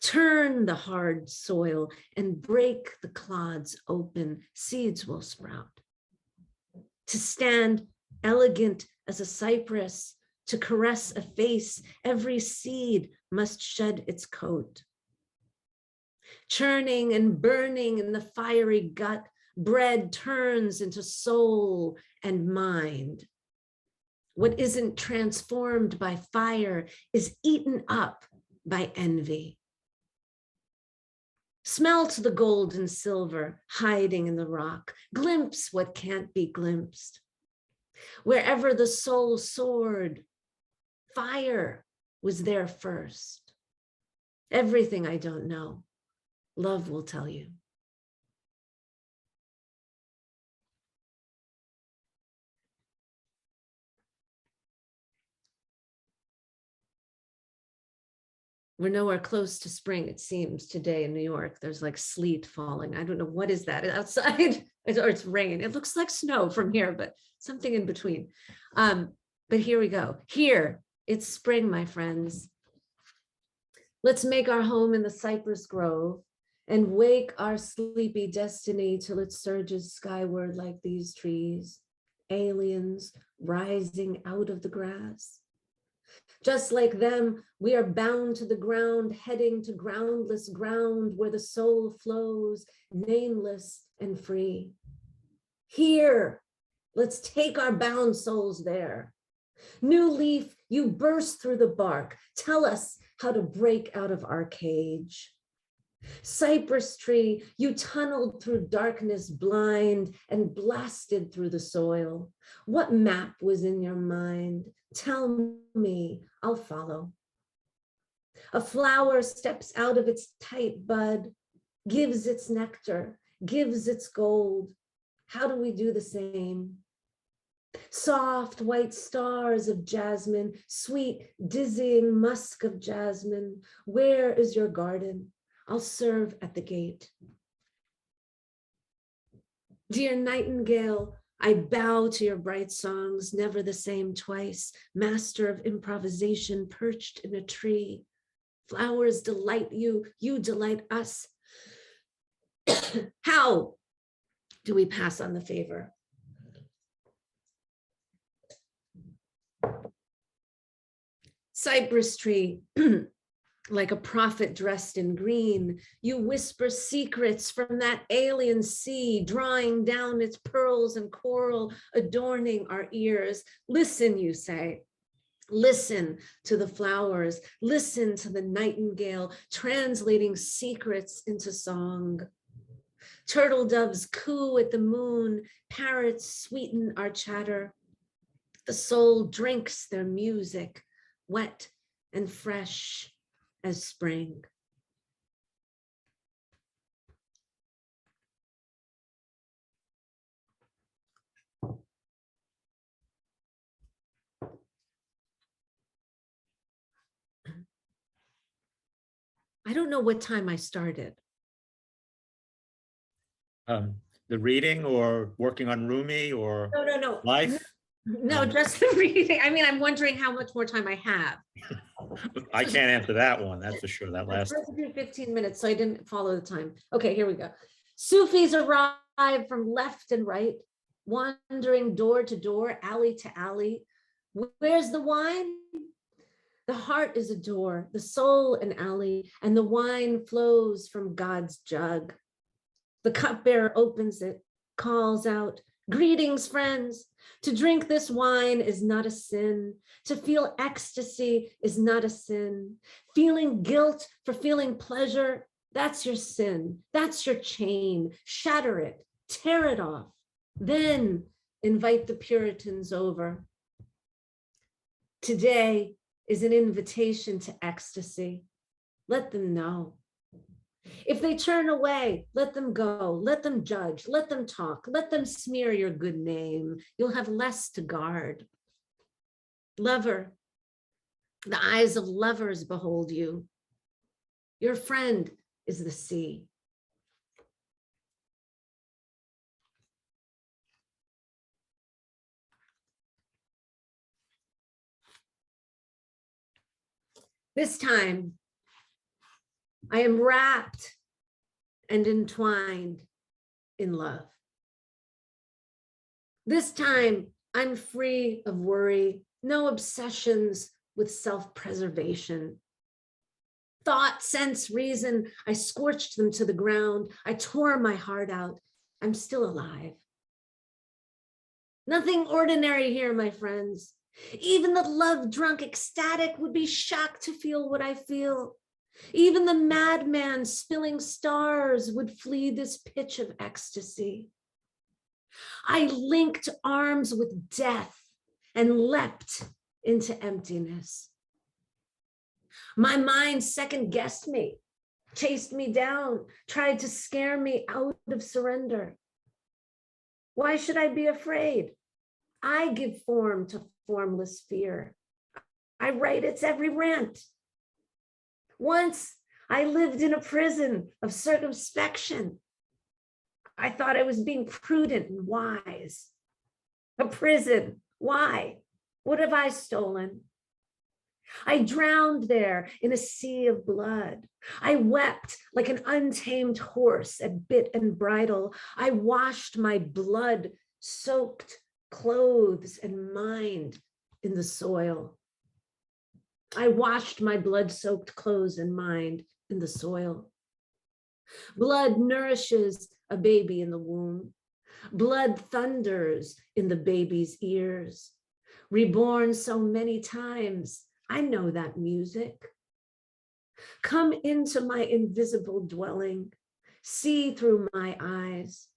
Turn the hard soil and break the clods open. Seeds will sprout. To stand elegant as a cypress, to caress a face, every seed must shed its coat. Churning and burning in the fiery gut, bread turns into soul and mind. What isn't transformed by fire is eaten up by envy. Smelt the gold and silver hiding in the rock. Glimpse what can't be glimpsed. Wherever the soul soared, fire was there first. Everything I don't know, love will tell you. We're nowhere close to spring, it seems, today in New York. There's like sleet falling. I don't know, what is that outside? Or it's rain. It looks like snow from here, but something in between. But here we go. Here, it's spring, my friends. Let's make our home in the cypress grove and wake our sleepy destiny till it surges skyward like these trees. aliens rising out of the grass. Just like them, we are bound to the ground, heading to groundless ground where the soul flows, nameless and free. Here, let's take our bound souls there. New leaf, you burst through the bark. Tell us how to break out of our cage. Cypress tree, you tunneled through darkness blind and blasted through the soil. What map was in your mind? Tell me, I'll follow. A flower steps out of its tight bud, gives its nectar, gives its gold. How do we do the same? Soft white stars of jasmine, sweet dizzying musk of jasmine. Where is your garden? I'll serve at the gate. Dear nightingale, I bow to your bright songs, never the same twice. Master of improvisation perched in a tree. Flowers delight you, you delight us. How do we pass on the favor? Cypress tree, like a prophet dressed in green, you whisper secrets from that alien sea, drawing down its pearls and coral, adorning our ears. Listen, you say. Listen to the flowers, listen to the nightingale, translating secrets into song. Turtle doves coo at the moon, parrots sweeten our chatter. The soul drinks their music, wet and fresh as spring. I don't know what time I started. The reading or working on Rumi or No. life? No, just the reading. I mean, I'm wondering how much more time I have. I can't answer that one, that's for sure. That I last. tried to do 15 minutes, so I didn't follow the time. Okay, here we go. Sufis arrive from left and right, wandering door to door, alley to alley. Where's the wine? The heart is a door, the soul an alley, and the wine flows from God's jug. The cupbearer opens it, calls out, greetings, friends. To drink this wine is not a sin. To feel ecstasy is not a sin. Feeling guilt for feeling pleasure, that's your sin. That's your chain. Shatter it, tear it off. Then invite the Puritans over. Today is an invitation to ecstasy. Let them know. If they turn away, let them go, let them judge, let them talk, let them smear your good name. You'll have less to guard. Lover, the eyes of lovers behold you. Your friend is the sea. This time, I am wrapped and entwined in love. This time, I'm free of worry, no obsessions with self-preservation. Thought, sense, reason, I scorched them to the ground. I tore my heart out. I'm still alive. Nothing ordinary here, my friends. Even the love-drunk ecstatic would be shocked to feel what I feel. Even the madman spilling stars would flee this pitch of ecstasy. I linked arms with death and leapt into emptiness. My mind second-guessed me, chased me down, tried to scare me out of surrender. Why should I be afraid? I give form to formless fear. I write its every rant. Once I lived in a prison of circumspection. I thought I was being prudent and wise. A prison, why? What have I stolen? I drowned there in a sea of blood. I wept like an untamed horse at bit and bridle. I washed my blood-soaked clothes and mind in the soil. I washed my blood-soaked clothes and mind in the soil. Blood nourishes a baby in the womb. Blood thunders in the baby's ears. Reborn so many times, I know that music. Come into my invisible dwelling, see through my eyes.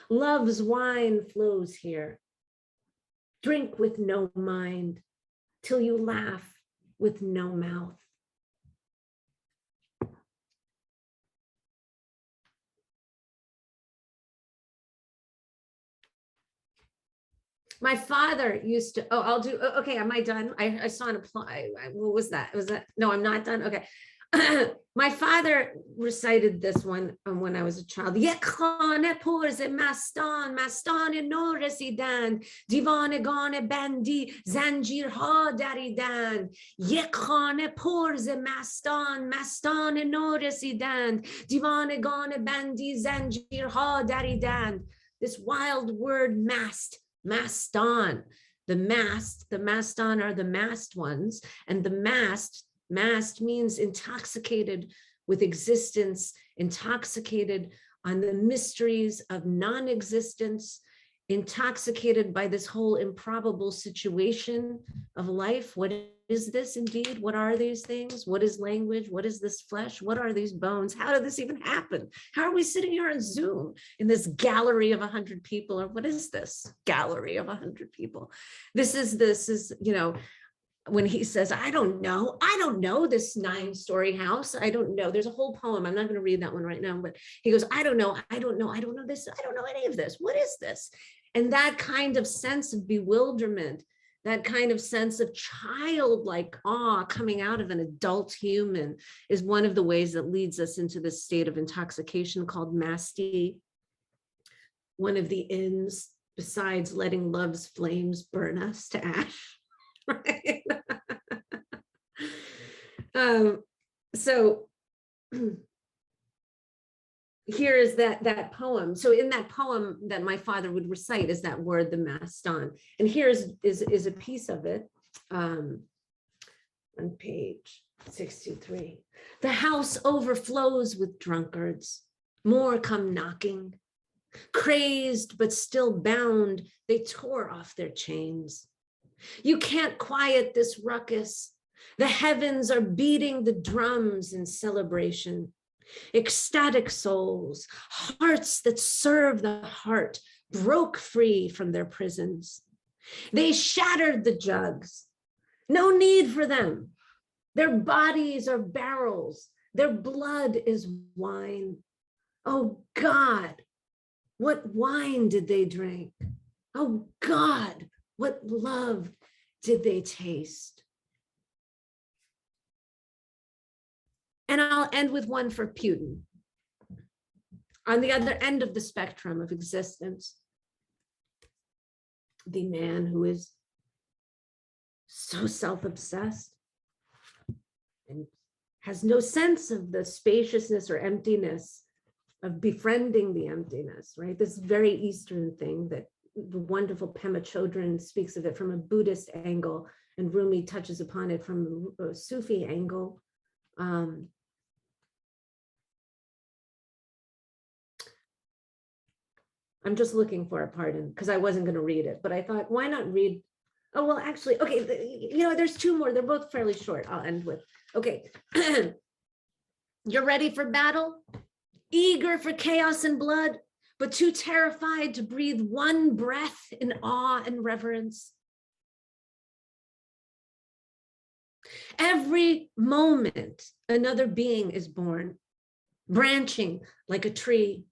Love's wine flows here. Drink with no mind, till you laugh with no mouth. My father used to, okay, am I done? I saw an apply, what was that? Was that, no, I'm not done, okay. My father recited this one when I was a child. Yek khane porze mastan no residan, divanegane bandi zanjirha daridan. Yek khane porze mastan no residan, divanegane bandi zanjirha daridan. This wild word mast, mastan, the mastan are the masked ones, and the mast means intoxicated with existence, intoxicated on the mysteries of non-existence, intoxicated by this whole improbable situation of life. What is this indeed? What are these things? What is language? What is this flesh? What are these bones? How did this even happen? How are we sitting here on Zoom in this gallery of 100 people? Or what is this gallery of 100 people? This is, you know, when he says, I don't know this 9-story house. I don't know. There's a whole poem. I'm not going to read that one right now, but he goes, I don't know this. I don't know any of this. What is this? And that kind of sense of bewilderment, that kind of sense of childlike awe coming out of an adult human is one of the ways that leads us into this state of intoxication called masti. One of the ends, besides letting love's flames burn us to ash. Right. So here is that poem. So in that poem that my father would recite is that word, the mastan. And here is a piece of it on page 63. The house overflows with drunkards. More come knocking. Crazed but still bound, they tore off their chains. You can't quiet this ruckus. The heavens are beating the drums in celebration. Ecstatic souls, hearts that serve the heart, broke free from their prisons. They shattered the jugs. No need for them. Their bodies are barrels. Their blood is wine. Oh God, what wine did they drink? Oh God, what love did they taste? And I'll end with one for Putin. On the other end of the spectrum of existence, the man who is so self-obsessed and has no sense of the spaciousness or emptiness of befriending the emptiness, right? This very Eastern thing that the wonderful Pema Chodron speaks of it from a Buddhist angle, and Rumi touches upon it from a Sufi angle. I'm just looking for a pardon because I wasn't going to read it, but I thought, why not read? Oh, well, actually, okay, you know, there's two more. They're both fairly short. I'll end with, okay. You're ready for battle? Eager for chaos and blood, but too terrified to breathe one breath in awe and reverence. Every moment, another being is born, branching like a tree.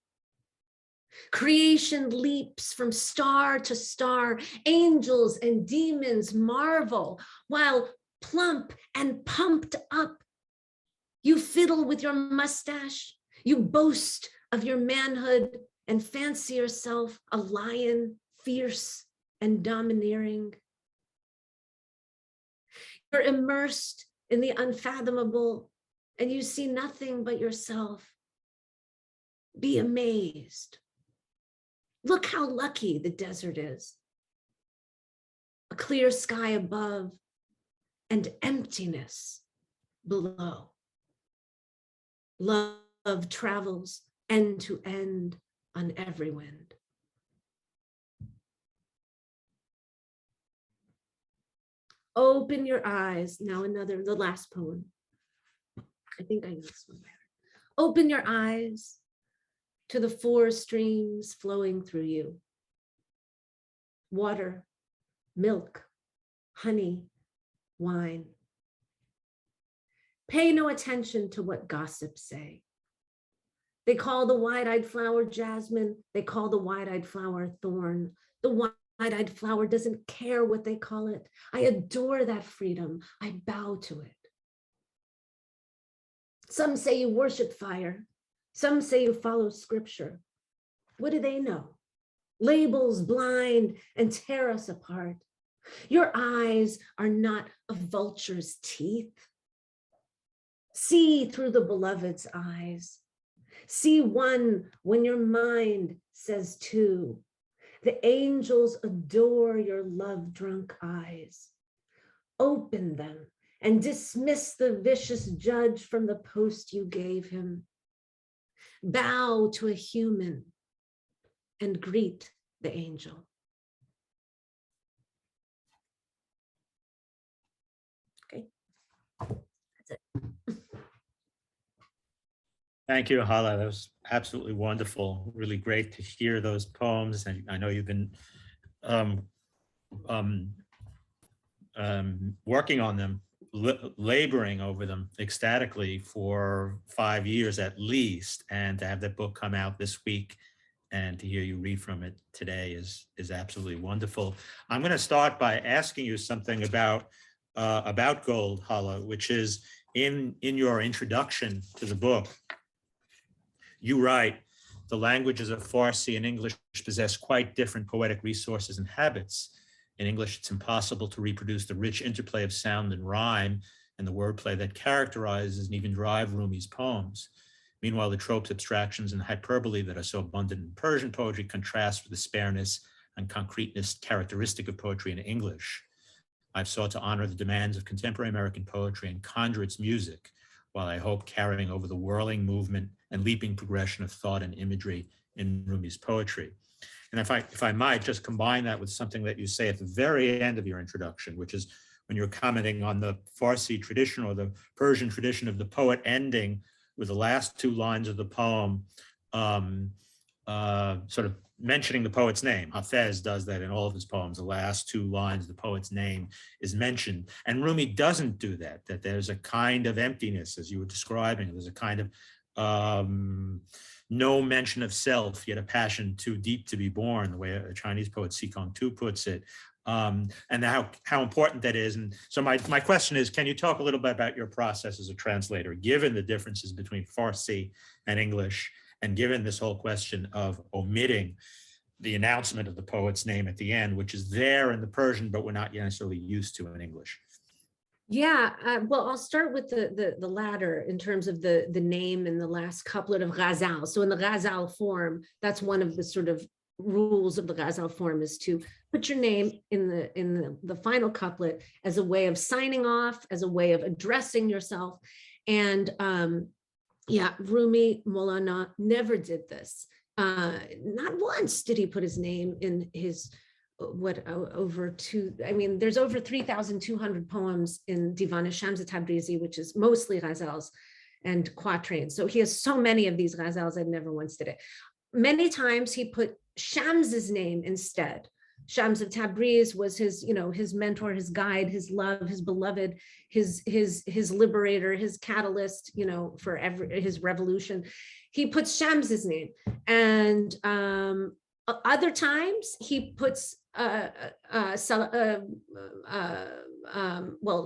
Creation leaps from star to star. Angels and demons marvel, while plump and pumped up, you fiddle with your mustache. You boast of your manhood and fancy yourself a lion, fierce and domineering. You're immersed in the unfathomable and you see nothing but yourself. Be amazed. Look how lucky the desert is. a clear sky above, and emptiness below. Love travels end to end on every wind. Open your eyes. Now the last poem. I think I know this one better. Open your eyes to the four streams flowing through you. Water, milk, honey, wine. Pay no attention to what gossips say. They call the wide-eyed flower jasmine. They call the wide-eyed flower thorn. The wide-eyed flower doesn't care what they call it. I adore that freedom. I bow to it. Some say you worship fire. Some say you follow scripture. What do they know? Labels blind and tear us apart. Your eyes are not a vulture's teeth. See through the beloved's eyes. See one when your mind says two. The angels adore your love-drunk eyes. Open them and dismiss the vicious judge from the post you gave him. Bow to a human and greet the angel. Okay, that's it. Thank you, Haleh. That was absolutely wonderful. Really great to hear those poems. And I know you've been working on them, laboring over them ecstatically for 5 years at least. And to have that book come out this week and to hear you read from it today is absolutely wonderful. I'm going to start by asking you something about Gold, Haleh, which is in your introduction to the book. You write, the languages of Farsi and English possess quite different poetic resources and habits. In English, it's impossible to reproduce the rich interplay of sound and rhyme and the wordplay that characterizes and even drive Rumi's poems. Meanwhile, the tropes, abstractions, and hyperbole that are so abundant in Persian poetry contrast with the spareness and concreteness characteristic of poetry in English. I've sought to honor the demands of contemporary American poetry and conjure its music, while I hope carrying over the whirling movement and leaping progression of thought and imagery in Rumi's poetry. And if I might just combine that with something that you say at the very end of your introduction, which is when you're commenting on the Farsi tradition or the Persian tradition of the poet ending with the last two lines of the poem, sort of mentioning the poet's name. Hafez does that in all of his poems. The last two lines, the poet's name is mentioned. And Rumi doesn't do that, that there's a kind of emptiness, as you were describing. There's a kind of no mention of self, yet a passion too deep to be born, the way a Chinese poet Sikong Tu puts it. And how important that is. And so my question is, can you talk a little bit about your process as a translator, given the differences between Farsi and English, and given this whole question of omitting the announcement of the poet's name at the end, which is there in the Persian, but we're not necessarily used to in English? Yeah, well, I'll start with the latter in terms of the name in the last couplet of Ghazal. So in the Ghazal form, that's one of the sort of rules of the Ghazal form, is to put your name in the final couplet as a way of signing off, as a way of addressing yourself. And yeah, Rumi Maulana never did this. Not once did he put his name in his there's over 3,200 poems in Divan Shams Tabrizi, which is mostly ghazals and quatrains. So he has so many of these ghazals, I never once did it. Many times he put Shams's name instead. Shams of Tabriz was his, his mentor, his guide, his love, his beloved, his liberator, his catalyst, for his revolution. He puts Shams's name, and other times he puts well,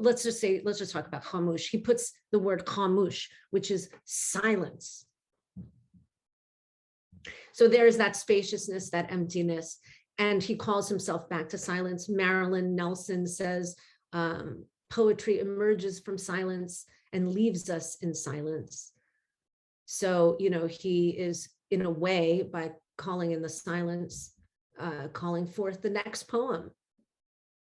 let's just talk about Khamush. He puts the word Khamush, which is silence. So there's that spaciousness, that emptiness, and he calls himself back to silence. Marilyn Nelson says, poetry emerges from silence and leaves us in silence. So, he is, in a way, by calling in the silence, calling forth the next poem.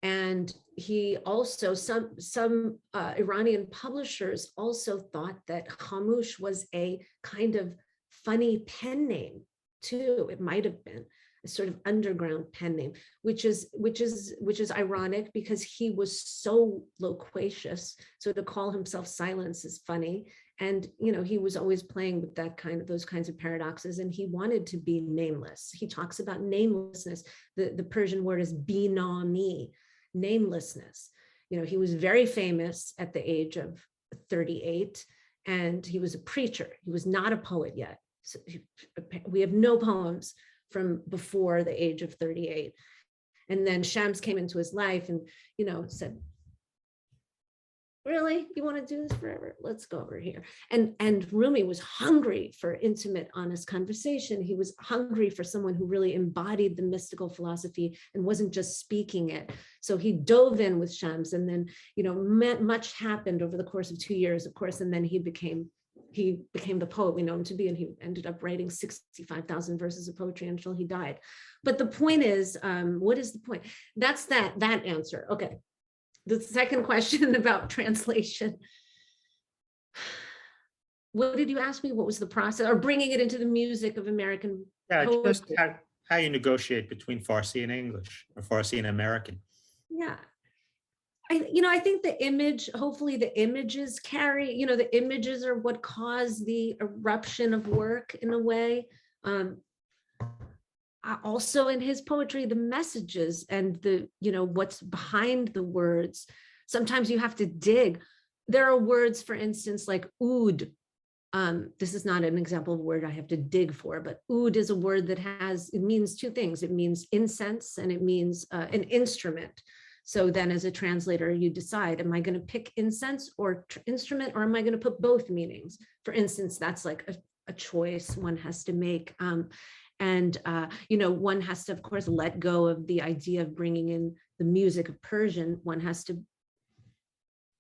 And he also, some Iranian publishers also thought that Khamouche was a kind of funny pen name too. It might have been a sort of underground pen name, which is ironic because he was so loquacious. So to call himself Silence is funny. And, you know, he was always playing with those kinds of paradoxes, and he wanted to be nameless. He talks about namelessness. The Persian word is binami, namelessness. You know, he was very famous at the age of 38, and he was a preacher. He was not a poet yet. So we have no poems from before the age of 38. And then Shams came into his life and, you know, said, really, you want to do this forever? Let's go over here. And Rumi was hungry for intimate, honest conversation. He was hungry for someone who really embodied the mystical philosophy and wasn't just speaking it. So he dove in with Shams, and then, you know, much happened over the course of 2 years, of course, and then he became the poet we know him to be, and he ended up writing 65,000 verses of poetry until he died. But the point is, what is the point? That's that answer. Okay. The second question about translation. What did you ask me? What was the process, or bringing it into the music of American poetry? Just how you negotiate between Farsi and English, or Farsi and American. Yeah. I think the image, hopefully the images carry, you know, the images are what cause the eruption of work in a way. Also in his poetry, the messages and the, you know, what's behind the words. Sometimes you have to dig. There are words, for instance, like oud. This is not an example of a word I have to dig for, but oud is a word that it means two things. It means incense and it means an instrument. So then as a translator, you decide, am I going to pick incense or instrument, or am I going to put both meanings? For instance, that's like a choice one has to make. You know, one has to, of course, let go of the idea of bringing in the music of Persian. One has to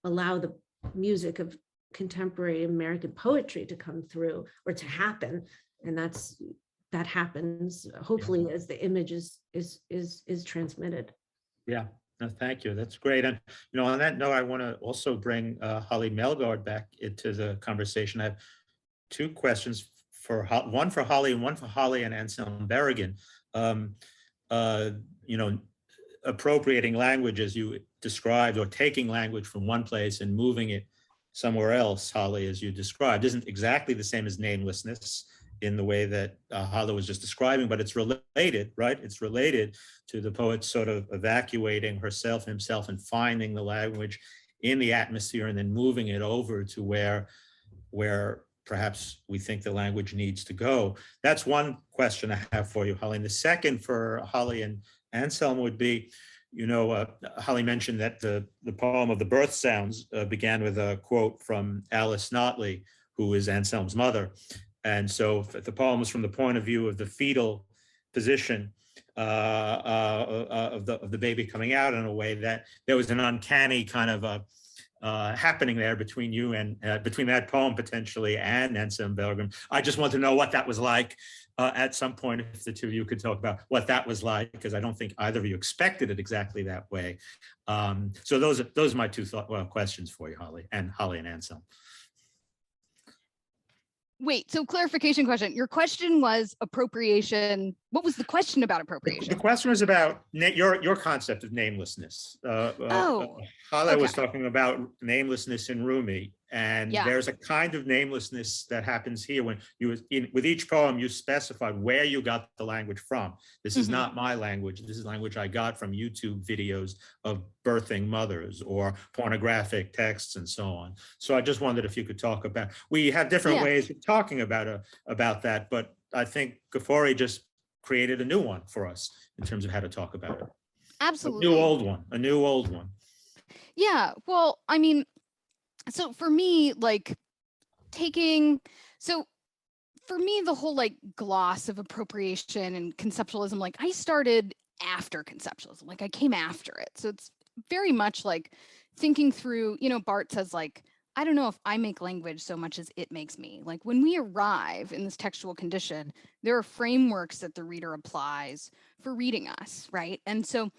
allow the music of contemporary American poetry to come through or to happen. And that happens hopefully as the image is transmitted. Yeah, no, thank you. That's great. And, you know, on that note, I want to also bring Haleh Melgard back into the conversation. I have two questions. One for Haleh and one for Haleh and Anselm Berrigan. You know, appropriating language as you described, or taking language from one place and moving it somewhere else, Haleh, as you described, isn't exactly the same as namelessness in the way that Haleh was just describing, but it's related, right? It's related to the poet sort of evacuating herself and himself and finding the language in the atmosphere and then moving it over to where perhaps we think the language needs to go. That's one question I have for you, Haleh. And the second for Haleh and Anselm would be, you know, Haleh mentioned that the poem of the birth sounds began with a quote from Alice Notley, who is Anselm's mother. And so the poem was from the point of view of the fetal position of the baby coming out, in a way that there was an uncanny kind of happening there between you and between that poem potentially and Anselm Berrigan. I just want to know what that was like at some point, if the two of you could talk about what that was like, because I don't think either of you expected it exactly that way. So those are my two questions for you, Haleh and Anselm. Wait, so clarification question. Your question was appropriation. What was the question about appropriation? The question was about your concept of namelessness. Haleh was talking about namelessness in Rumi, and there's a kind of namelessness that happens here when with each poem you specified where you got the language from. This is not my language. This is language I got from YouTube videos of birthing mothers or pornographic texts and so on. So I just wondered if you could talk about. We have different ways of talking about that, but I think Gafori just created a new one for us in terms of how to talk about it. Absolutely. A new old one. Yeah, well, I mean, so for me, for me, the whole gloss of appropriation and conceptualism, I started after conceptualism, I came after it. So it's very much thinking through, Barth says I don't know if I make language so much as it makes me. When we arrive in this textual condition, there are frameworks that the reader applies for reading us, right? And so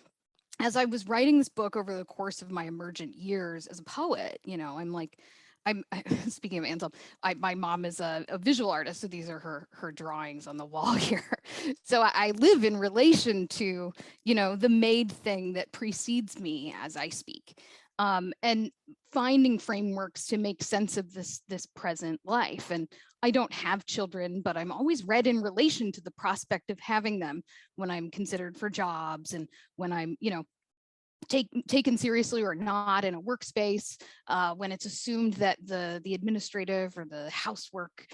as I was writing this book over the course of my emergent years as a poet, you know, I'm speaking of Anselm, my mom is a visual artist, so these are her drawings on the wall here. So I live in relation to, you know, the made thing that precedes me as I speak, and finding frameworks to make sense of this present life. And I don't have children, but I'm always read in relation to the prospect of having them when I'm considered for jobs and when I'm, you know, taken seriously or not in a workspace, when it's assumed that the administrative or the housework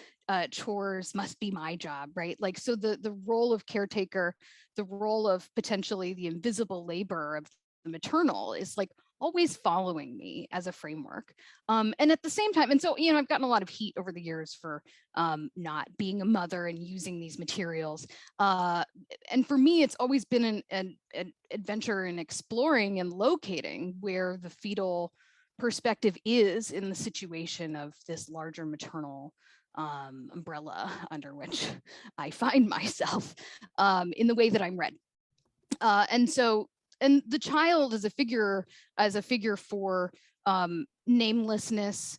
chores must be my job, right? Like, so the role of caretaker, the role of potentially the invisible labor of the maternal is like always following me as a framework. And at the same time, and so, you know, I've gotten a lot of heat over the years for not being a mother and using these materials. And for me, it's always been an adventure in exploring and locating where the fetal perspective is in the situation of this larger maternal umbrella under which I find myself in the way that I'm read. And so, and the child as a figure for namelessness,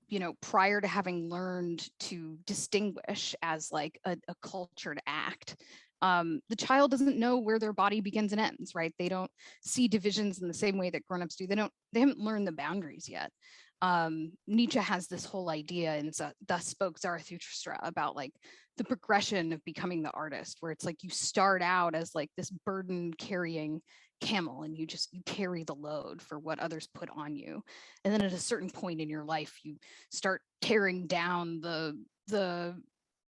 you know, prior to having learned to distinguish as like a cultured act. The child doesn't know where their body begins and ends, right? They don't see divisions in the same way that grownups do. They haven't learned the boundaries yet. Nietzsche has this whole idea in Thus Spoke Zarathustra about like the progression of becoming the artist, where it's like you start out as like this burden carrying camel and you carry the load for what others put on you. And then at a certain point in your life, you start tearing down the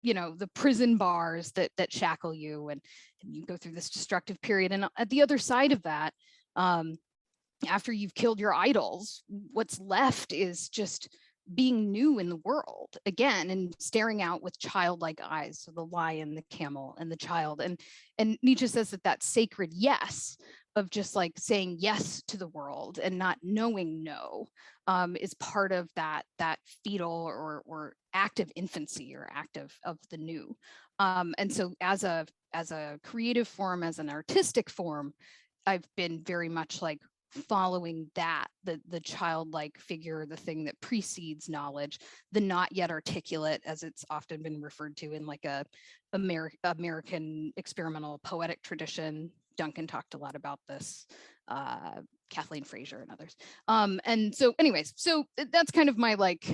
you know, the prison bars that shackle you, and you go through this destructive period. And at the other side of that, after you've killed your idols, what's left is just being new in the world again and staring out with childlike eyes. So the lion, the camel, and the child. And Nietzsche says that sacred yes of just like saying yes to the world and not knowing no is part of that fetal or active infancy or active of the new. And so as a creative form, as an artistic form, I've been very much like following that, the childlike figure, the thing that precedes knowledge, the not yet articulate, as it's often been referred to in like a American experimental poetic tradition. Duncan talked a lot about this, Kathleen Fraser and others. And so anyways, so that's kind of my like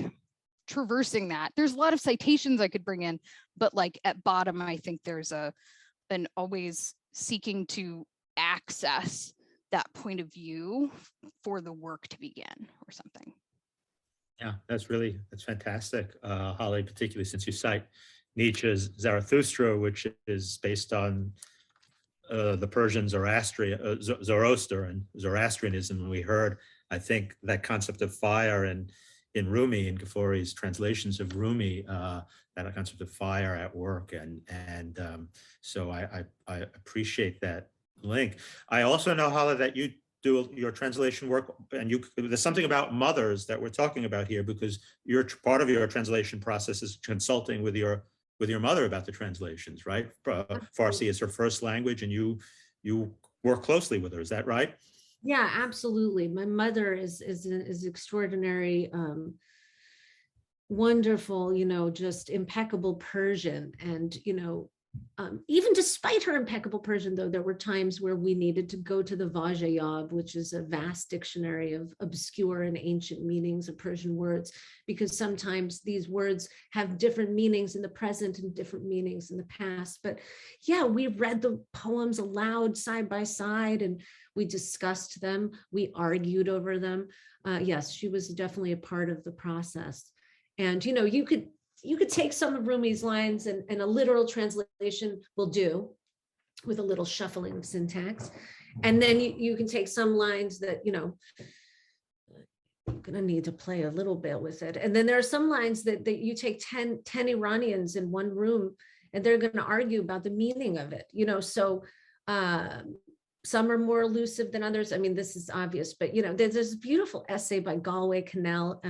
traversing that. There's a lot of citations I could bring in, but like at bottom, I think there's an always seeking to access that point of view for the work to begin or something. Yeah, that's fantastic, Haleh, particularly since you cite Nietzsche's Zarathustra, which is based on the Persian Zoroaster and Zoroastrianism. And we heard, I think, that concept of fire in Rumi, in Gafori's translations of Rumi, that concept of fire at work. And so I appreciate that link. I also know, Haleh, that you do your translation work, and there's something about mothers that we're talking about here, because part of your translation process is consulting with your mother about the translations, right? Farsi is her first language, and you work closely with her. Is that right? Yeah, absolutely. My mother is extraordinary, wonderful, you know, just impeccable Persian. And, you know, even despite her impeccable Persian, though, there were times where we needed to go to the wideeyed, which is a vast dictionary of obscure and ancient meanings of Persian words, because sometimes these words have different meanings in the present and different meanings in the past. But yeah, we read the poems aloud side by side, and we discussed them. We argued over them. Yes, she was definitely a part of the process. And, you know, you could take some of Rumi's lines, and a literal translation will do, with a little shuffling of syntax. And then you can take some lines that, you know, I'm going to need to play a little bit with it. And then there are some lines that you take 10 Iranians in one room, and they're going to argue about the meaning of it, you know. So some are more elusive than others. I mean, this is obvious, but, you know, there's this beautiful essay by Galway Cannell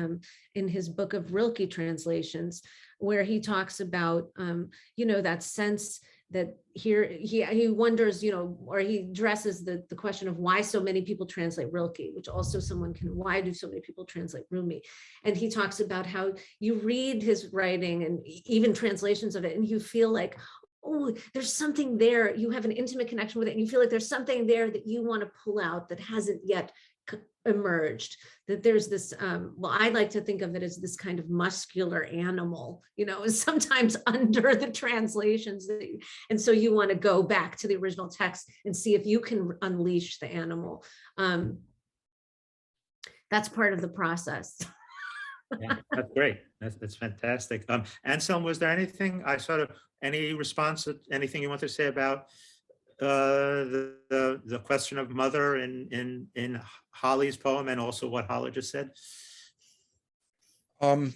in his book of Rilke translations, where he talks about, you know, that sense that here he wonders, or he addresses the question of why so many people translate Rilke, which also why do so many people translate Rumi? And he talks about how you read his writing and even translations of it, and you feel like, oh, there's something there. You have an intimate connection with it, and you feel like there's something there that you want to pull out that hasn't yet emerged. That there's this, well, I like to think of it as this kind of muscular animal, sometimes under the translations. And so you want to go back to the original text and see if you can unleash the animal. That's part of the process. Yeah, that's great. That's fantastic. Anselm, was there anything any response, anything you want to say about the question of mother in Haleh's poem, and also what Haleh just said? You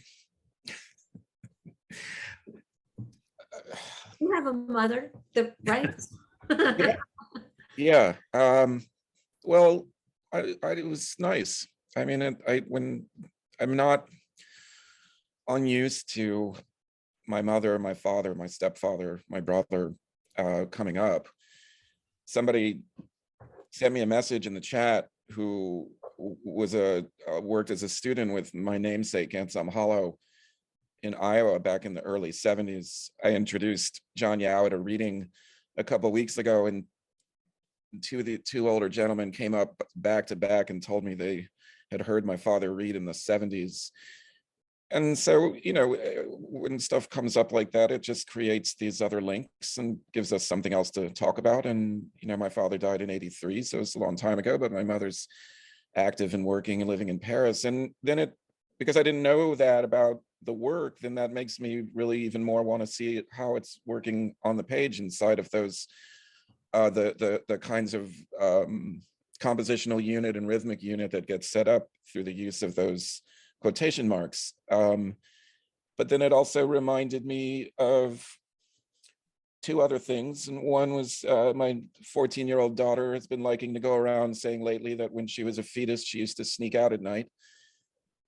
have a mother, right? Yeah. Well, it was nice. I mean, when I'm not unused to my mother, my father, my stepfather, my brother coming up, somebody sent me a message in the chat who was worked as a student with my namesake Anselm Haleh in Iowa back in the early 70s. I introduced John Yao at a reading a couple of weeks ago, and two older gentlemen came up back to back and told me they had heard my father read in the 70s. And so, when stuff comes up like that, it just creates these other links and gives us something else to talk about. And, my father died in '83, so it's a long time ago, but my mother's active and working and living in Paris. And then because I didn't know that about the work, then that makes me really even more want to see how it's working on the page inside of those, the kinds of compositional unit and rhythmic unit that gets set up through the use of those quotation marks. But then it also reminded me of two other things. And one was my 14-year-old daughter has been liking to go around saying lately that when she was a fetus, she used to sneak out at night.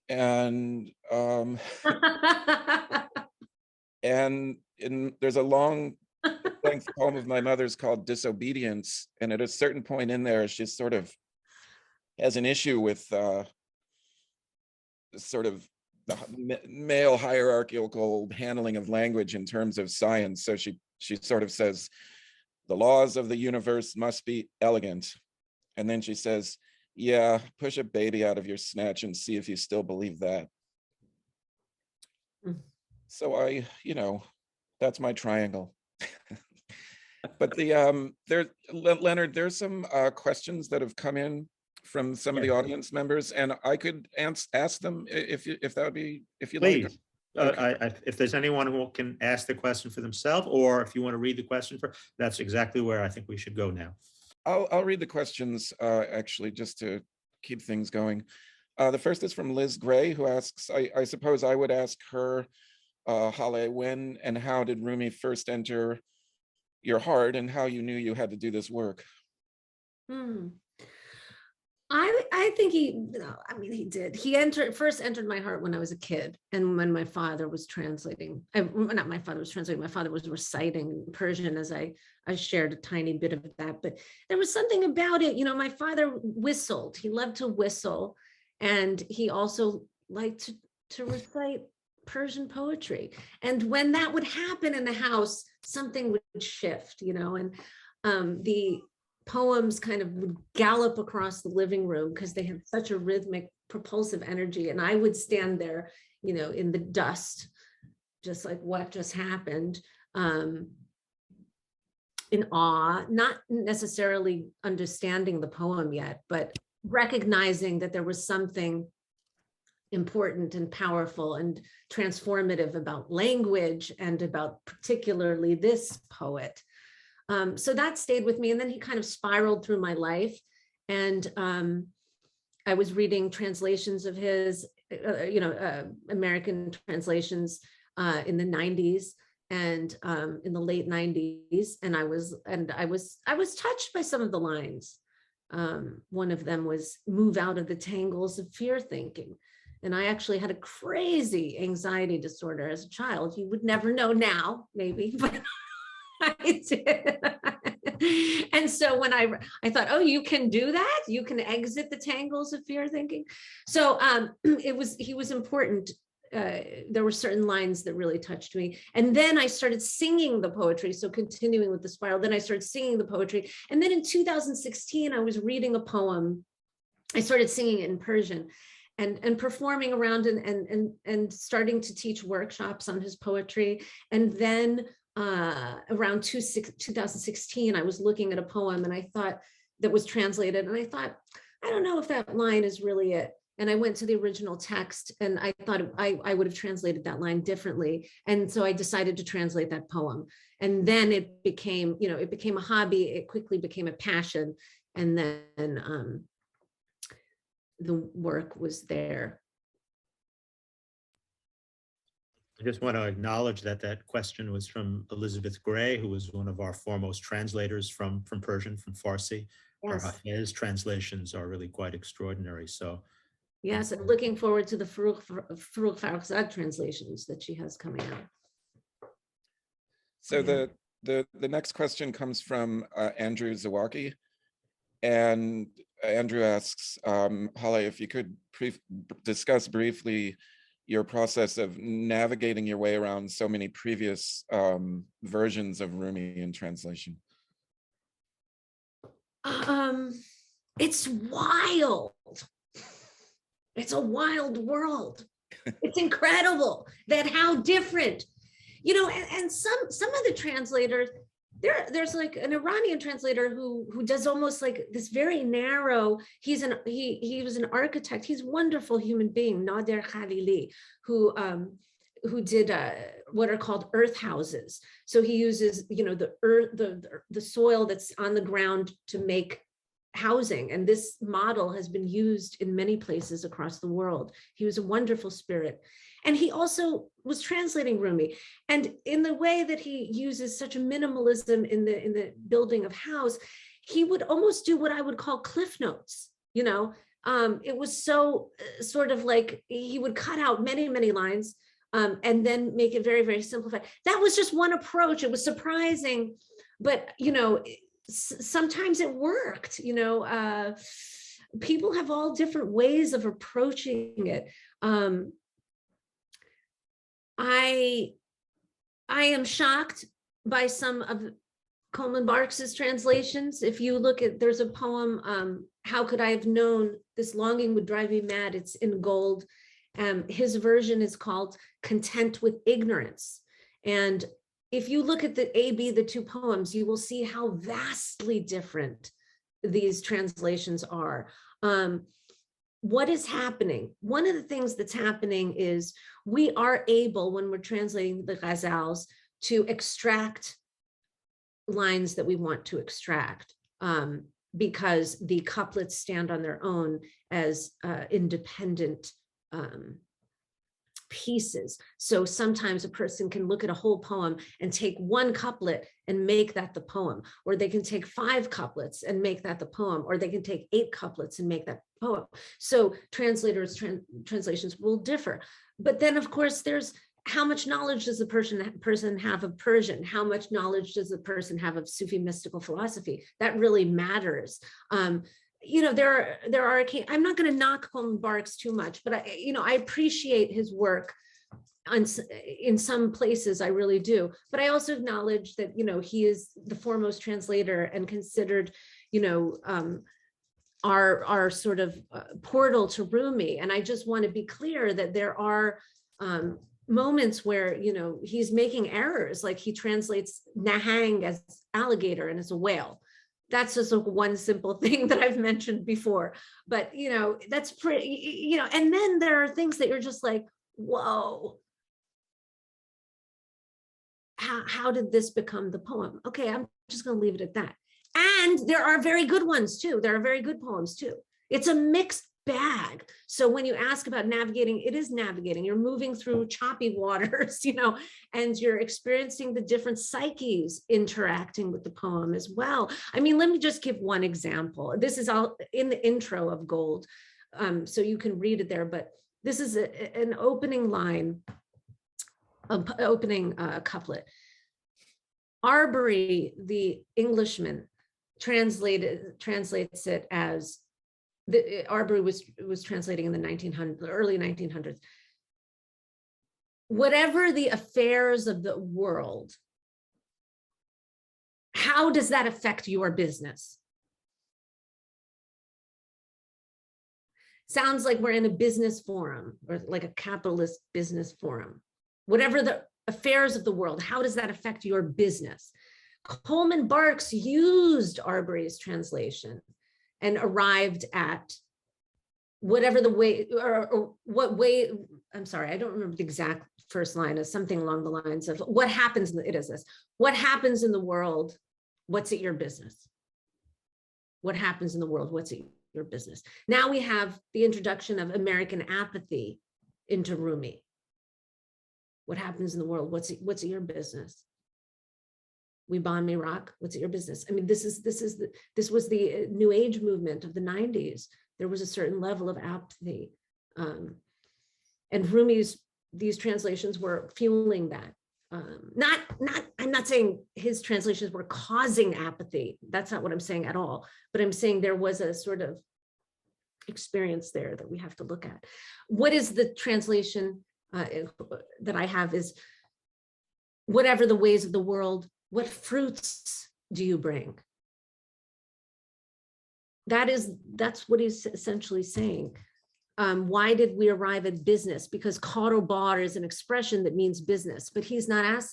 And there's a long length poem of my mother's called Disobedience. And at a certain point in there, she sort of has an issue with sort of the male hierarchical handling of language in terms of science. So she sort of says, the laws of the universe must be elegant. And then she says, yeah, push a baby out of your snatch and see if you still believe that. So that's my triangle. But Leonard, there's some questions that have come in from some of the audience members, and I could ask them if that would be, if you'd like. Please. If there's anyone who can ask the question for themselves, or if you want to read the question that's exactly where I think we should go now. I'll read the questions actually, just to keep things going. The first is from Liz Gray, who asks, I suppose I would ask her, Haleh, when and how did Rumi first enter your heart, and how you knew you had to do this work? I think he did. He first entered my heart when I was a kid, and when my father was translating. Not my father was translating. My father was reciting Persian, as I shared a tiny bit of that. But there was something about it. My father whistled. He loved to whistle, and he also liked to recite Persian poetry. And when that would happen in the house, something would shift. And the poems kind of would gallop across the living room because they had such a rhythmic, propulsive energy. And I would stand there, in the dust, just like what just happened, in awe, not necessarily understanding the poem yet, but recognizing that there was something important and powerful and transformative about language and about particularly this poet. So that stayed with me. And then he kind of spiraled through my life. And I was reading translations of his, American translations in the 90s and in the late 90s. And I was touched by some of the lines. One of them was "move out of the tangles of fear thinking." And I actually had a crazy anxiety disorder as a child. You would never know now, maybe, but I did. And so when I thought, oh, you can do that? You can exit the tangles of fear thinking. So he was important. There were certain lines that really touched me. And then I started singing the poetry. So continuing with the spiral, then I started singing the poetry. And then in 2016, I was reading a poem. I started singing it in Persian and performing around and starting to teach workshops on his poetry. And then around 2016, I was looking at a poem and I thought that was translated. And I thought, I don't know if that line is really it. And I went to the original text and I thought I would have translated that line differently. And so I decided to translate that poem. And then it became, it became a hobby. It quickly became a passion. And then the work was there. I just want to acknowledge that that question was from Elizabeth Gray, who was one of our foremost translators from Persian, from Farsi. Yes. His translations are really quite extraordinary. So yes, I'm looking forward to the Farooq Farrokhzad translations that she has coming out. So the next question comes from Andrew Zawaki. And Andrew asks, Haleh, if you could discuss briefly your process of navigating your way around so many previous versions of Rumi in translation. It's wild. It's a wild world. It's incredible that how different, and some of the translators, there's like an Iranian translator who does almost like this very narrow, he was an architect, he's a wonderful human being, Nader Khalili, who did what are called earth houses. So he uses, the earth, the soil that's on the ground to make housing. And this model has been used in many places across the world. He was a wonderful spirit. And he also was translating Rumi. And in the way that he uses such a minimalism in the building of house, he would almost do what I would call cliff notes. It was so sort of like he would cut out many, many lines and then make it very, very simplified. That was just one approach. It was surprising, but sometimes it worked. People have all different ways of approaching it. I am shocked by some of Coleman Barks's translations. If you look at, there's a poem, How Could I Have Known This Longing Would Drive Me Mad? It's in gold. His version is called Content with Ignorance. And if you look at the two poems, you will see how vastly different these translations are. What is happening? One of the things that's happening is we are able, when we're translating the ghazals, to extract lines that we want to extract because the couplets stand on their own as independent pieces. So sometimes a person can look at a whole poem and take one couplet and make that the poem, or they can take 5 couplets and make that the poem, or they can take 8 couplets and make that poem. So translations will differ. But then of course there's how much knowledge does the person have of Persian? How much knowledge does the person have of Sufi mystical philosophy? That really matters. There are, I'm not going to knock Coleman Barks too much, but I appreciate his work in some places, I really do. But I also acknowledge that, he is the foremost translator and considered, our sort of portal to Rumi. And I just want to be clear that there are moments where, he's making errors, like he translates Nahang as alligator and as a whale. That's just one simple thing that I've mentioned before, but that's pretty, and then there are things that you're just like, whoa, how did this become the poem? Okay, I'm just going to leave it at that. And there are very good ones too. There are very good poems too. It's a mixed bag. So when you ask about navigating, it is navigating. You're moving through choppy waters, and you're experiencing the different psyches interacting with the poem as well. I mean, let me just give one example. This is all in the intro of Gold, so you can read it there, but this is an opening line, opening couplet. Arbery, the Englishman, translates it as, Arbery was translating in the early 1900s. Whatever the affairs of the world, how does that affect your business? Sounds like we're in a business forum, or like a capitalist business forum. Whatever the affairs of the world, how does that affect your business? Coleman Barks used Arbery's translation and arrived at whatever the way, or what way, I'm sorry, I don't remember the exact first line, is something along the lines of what happens, it is this, what happens in the world, what's it your business? What happens in the world, what's it your business? Now we have the introduction of American apathy into Rumi. What happens in the world, what's it your business? We bomb Iraq, what's it your business? I mean, this was the New Age movement of the 90s. There was a certain level of apathy. And Rumi's, these translations were fueling that. I'm not saying his translations were causing apathy. That's not what I'm saying at all. But I'm saying there was a sort of experience there that we have to look at. What is the translation that I have is, whatever the ways of the world, what fruits do you bring? That's what he's essentially saying. Why did we arrive at business? Because karobar is an expression that means business, but he's not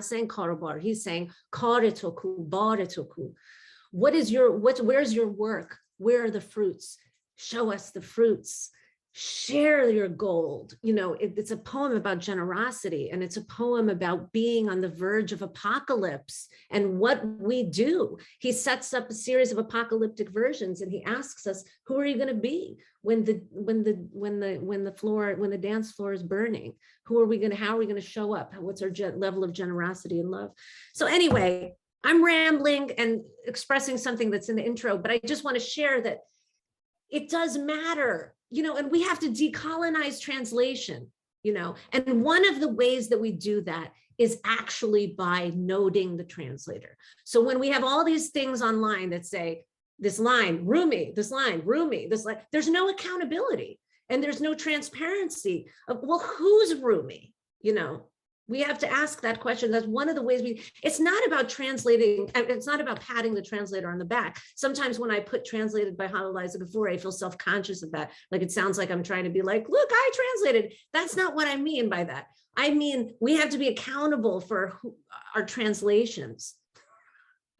saying karobar. He's saying karetoku, baretoku. Where's your work? Where are the fruits? Show us the fruits. Share your gold. You know, it's a poem about generosity, and it's a poem about being on the verge of apocalypse and what we do. He sets up a series of apocalyptic versions, and he asks us, who are you going to be when the dance floor is burning? How are we going to show up? What's our level of generosity and love? So anyway, I'm rambling and expressing something that's in the intro, but I just want to share that it does matter. You know, and we have to decolonize translation, you know, and one of the ways that we do that is actually by noting the translator. So when we have all these things online that say this line, Rumi, this line, Rumi, this line, there's no accountability and there's no transparency of, well, who's Rumi? You know, we have to ask that question. That's one of the ways it's not about translating. It's not about patting the translator on the back. Sometimes when I put translated by Haleh Liza Gafori, I feel self-conscious of that. Like it sounds like I'm trying to be like, look, I translated. That's not what I mean by that. I mean, we have to be accountable for our translations.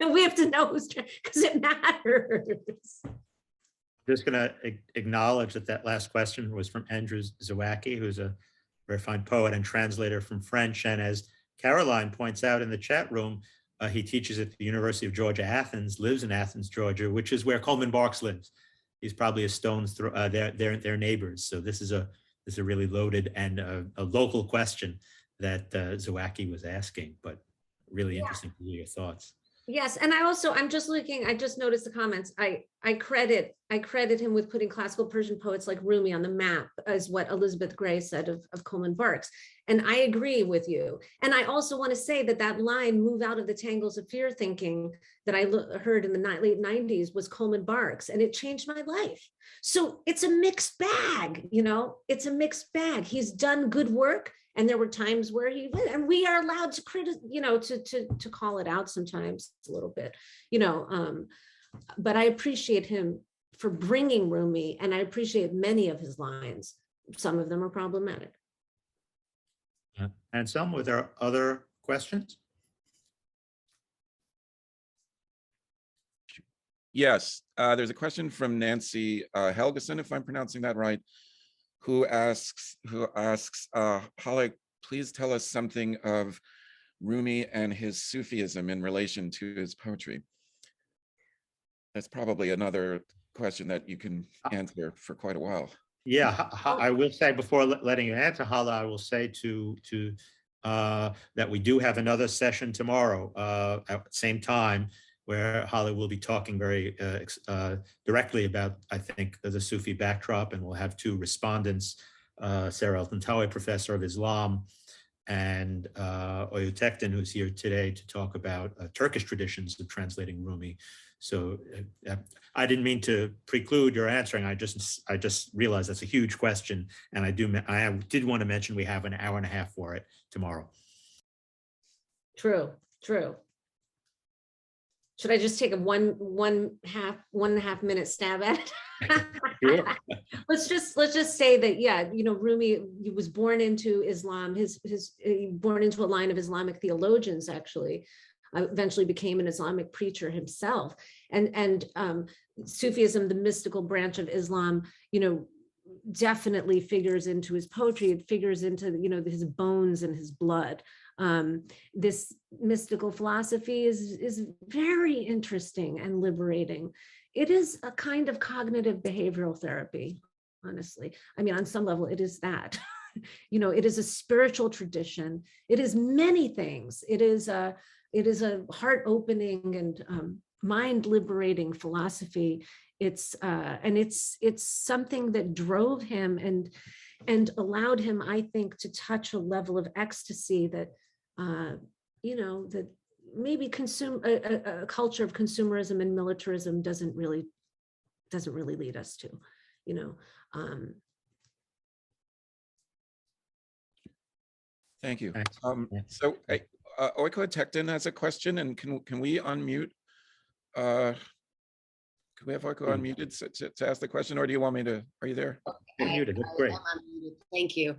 And we have to know who's, because it matters. Just gonna acknowledge that last question was from Andrew Zawacki, who's a very fine poet and translator from French. And as Caroline points out in the chat room, he teaches at the University of Georgia, Athens, lives in Athens, Georgia, which is where Coleman Barks lives. He's probably a stone's throw, they're neighbors. So this is a really loaded and a local question that Zawacki was asking, but really interesting to hear your thoughts. Yes, and I'm just looking, I just noticed the comments. I credit him with putting classical Persian poets like Rumi on the map, as what Elizabeth Gray said of Coleman Barks. And I agree with you. And I also want to say that line, move out of the tangles of fear thinking, that I heard in the late 90s was Coleman Barks, and it changed my life. So it's a mixed bag, you know, it's a mixed bag. He's done good work. And there were times where and we are allowed to to call it out sometimes a little bit, you know, but I appreciate him for bringing Rumi, and I appreciate many of his lines. Some of them are problematic. And some, were there other questions? Yes, there's a question from Nancy Helgeson, if I'm pronouncing that right, who asks, Haleh, please tell us something of Rumi and his Sufism in relation to his poetry. That's probably another question that you can answer for quite a while. Yeah, I will say, before letting you answer, Haleh, I will say that we do have another session tomorrow at the same time, where Haleh will be talking very directly about, I think, the Sufi backdrop, and we'll have two respondents, Sarah El-Tantawi, professor of Islam, and Oyutektin, who's here today to talk about Turkish traditions of translating Rumi. So I didn't mean to preclude your answering. I just realized that's a huge question, and I did want to mention we have an hour and a half for it tomorrow. True. Should I just take a one and a half minute stab at it? Sure. let's just say that, yeah, you know, Rumi, he was born into Islam. Born into a line of Islamic theologians, actually. Eventually became an Islamic preacher himself, and Sufism, the mystical branch of Islam, you know, definitely figures into his poetry. It figures into, you know, his bones and his blood. This mystical philosophy is very interesting and liberating. It is a kind of cognitive behavioral therapy, honestly. I mean, on some level, it is that. You know, it is a spiritual tradition. It is many things. It is a heart-opening and mind-liberating philosophy. It's something that drove him and allowed him, I think, to touch a level of ecstasy that, you know, that maybe a culture of consumerism and militarism doesn't really lead us to, you know. Thank you. Thanks. So Oyutektin has a question, and can we unmute? Can we have Oiko unmuted to ask the question, or do you want me to? Are you there? You're muted. That's great. I'm unmuted. Thank you.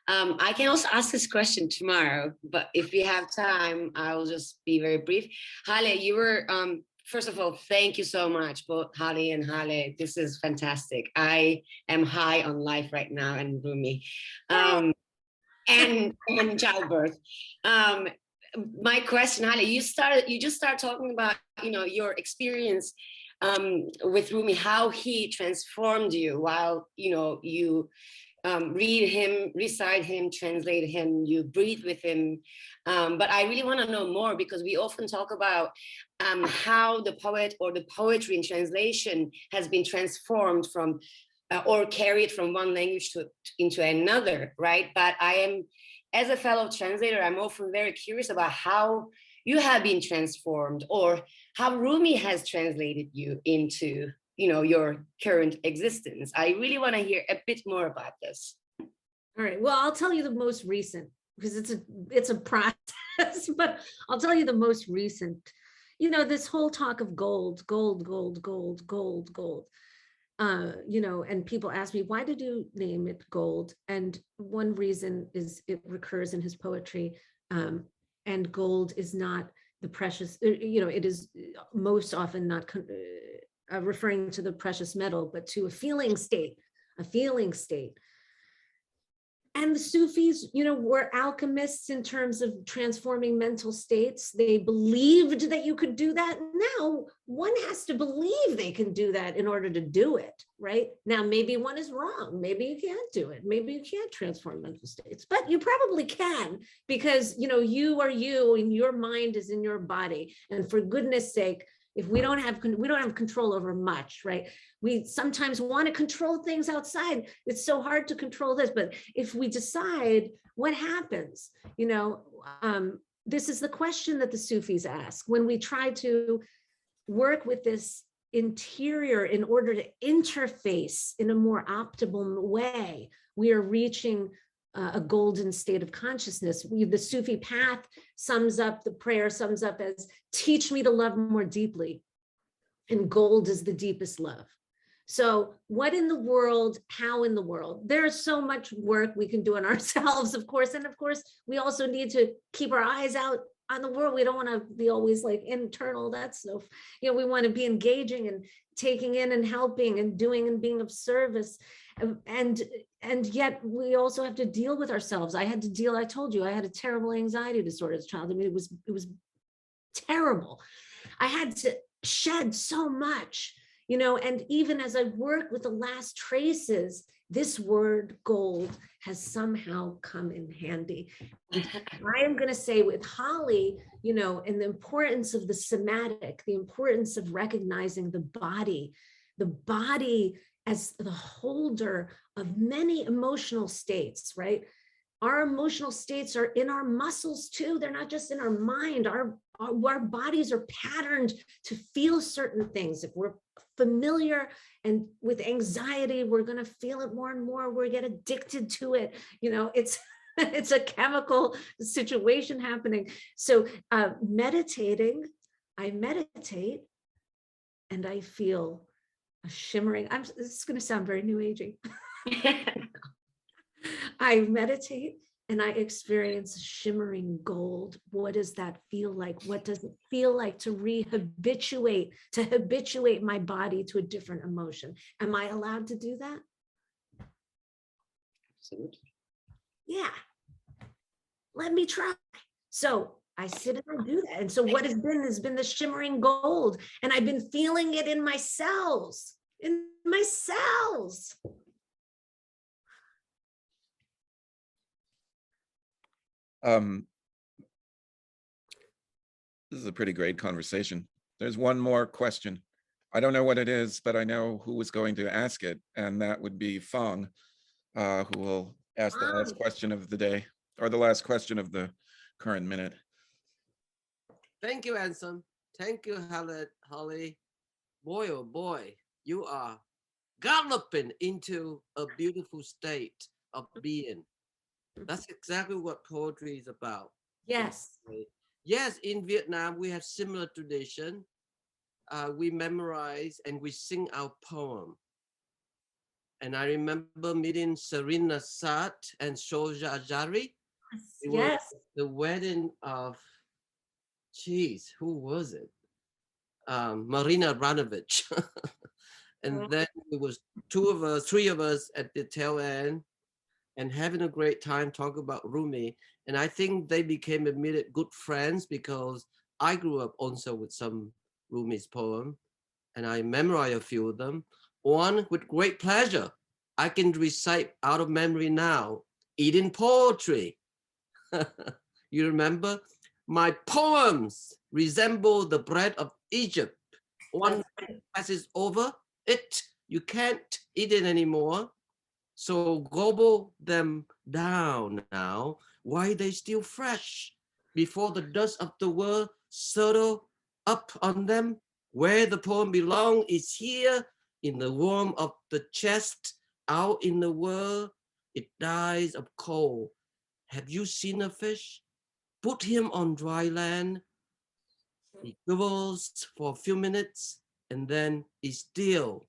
I can also ask this question tomorrow, but if we have time, I will just be very brief. Haleh, you were, first of all, thank you so much, both Haleh and Haleh. This is fantastic. I am high on life right now and Rumi, and childbirth. My question, Haleh, you just started talking about, you know, your experience with Rumi, how he transformed you while, you know, you read him, recite him, translate him, you breathe with him. But I really want to know more, because we often talk about how the poet or the poetry in translation has been transformed from or carried from one language into another, right? But I am, as a fellow translator, I'm often very curious about how you have been transformed, or how Rumi has translated you into, you know, your current existence. I really want to hear a bit more about this. All right, well, I'll tell you the most recent, because it's a process, but I'll tell you the most recent. You know, this whole talk of gold, you know, and people ask me, why did you name it gold? And one reason is it recurs in his poetry, and gold is not the precious, you know, it is most often not referring to the precious metal, but to a feeling state. And the Sufis, you know, were alchemists in terms of transforming mental states. They believed that you could do that. Now, one has to believe they can do that in order to do it, right? Now, maybe one is wrong. Maybe you can't do it. Maybe you can't transform mental states, but you probably can, because, you know, you are you and your mind is in your body. And for goodness sake, if we don't have control over much, right? We sometimes want to control things outside. It's so hard to control this, but if we decide, what happens? You know, this is the question that the Sufis ask when we try to work with this interior in order to interface in a more optimal way. We are reaching a golden state of consciousness. The Sufi path the prayer sums up as, teach me to love more deeply. And gold is the deepest love. So what in the world, how in the world? There's so much work we can do on ourselves, of course. And of course, we also need to keep our eyes out on the world. We don't want to be always like internal. That's so, you know, we want to be engaging and taking in and helping and doing and being of service. And yet we also have to deal with ourselves. I told you, I had a terrible anxiety disorder as a child. I mean, it was terrible. I had to shed so much, you know, and even as I work with the last traces, this word gold has somehow come in handy. And I am going to say with Haleh, you know, and the importance of the somatic, the importance of recognizing the body as the holder of many emotional states, right? Our emotional states are in our muscles too. They're not just in our mind. Our bodies are patterned to feel certain things. If we're familiar and with anxiety, we're going to feel it more and more. We get addicted to it. You know, it's it's a chemical situation happening. So meditating, I meditate and I feel a shimmering. This is going to sound very new agey. I meditate and I experience shimmering gold. What does that feel like? What does it feel like to habituate my body to a different emotion? Am I allowed to do that? Absolutely. Yeah. Let me try. So I sit and I do that. And so what has been the shimmering gold. And I've been feeling it in my cells, This is a pretty great conversation. There's one more question. I don't know what it is, but I know who was going to ask it, and that would be Fong, who will ask the last question of the day, or the last question of the current minute. Thank you, Anselm. Thank you, Haleh. Boy, oh boy, you are galloping into a beautiful state of being. That's exactly what poetry is about. Yes. Yes, in Vietnam, we have similar tradition. We memorize and we sing our poem. And I remember meeting Serena Sat and Soja Ajari. It was the wedding of, who was it? Marina Abranovich. And then it was three of us at the tail end and having a great time talking about Rumi. And I think they became immediate good friends because I grew up also with some Rumi's poem and I memorized a few of them. One with great pleasure. I can recite out of memory now, eating poetry. You remember? My poems resemble the bread of Egypt. One passes over it, you can't eat it anymore. So gobble them down now, while they still fresh, before the dust of the world settle up on them. Where the poem belongs is here, in the warmth of the chest. Out in the world, it dies of cold. Have you seen a fish? Put him on dry land. He quivers for a few minutes and then is still.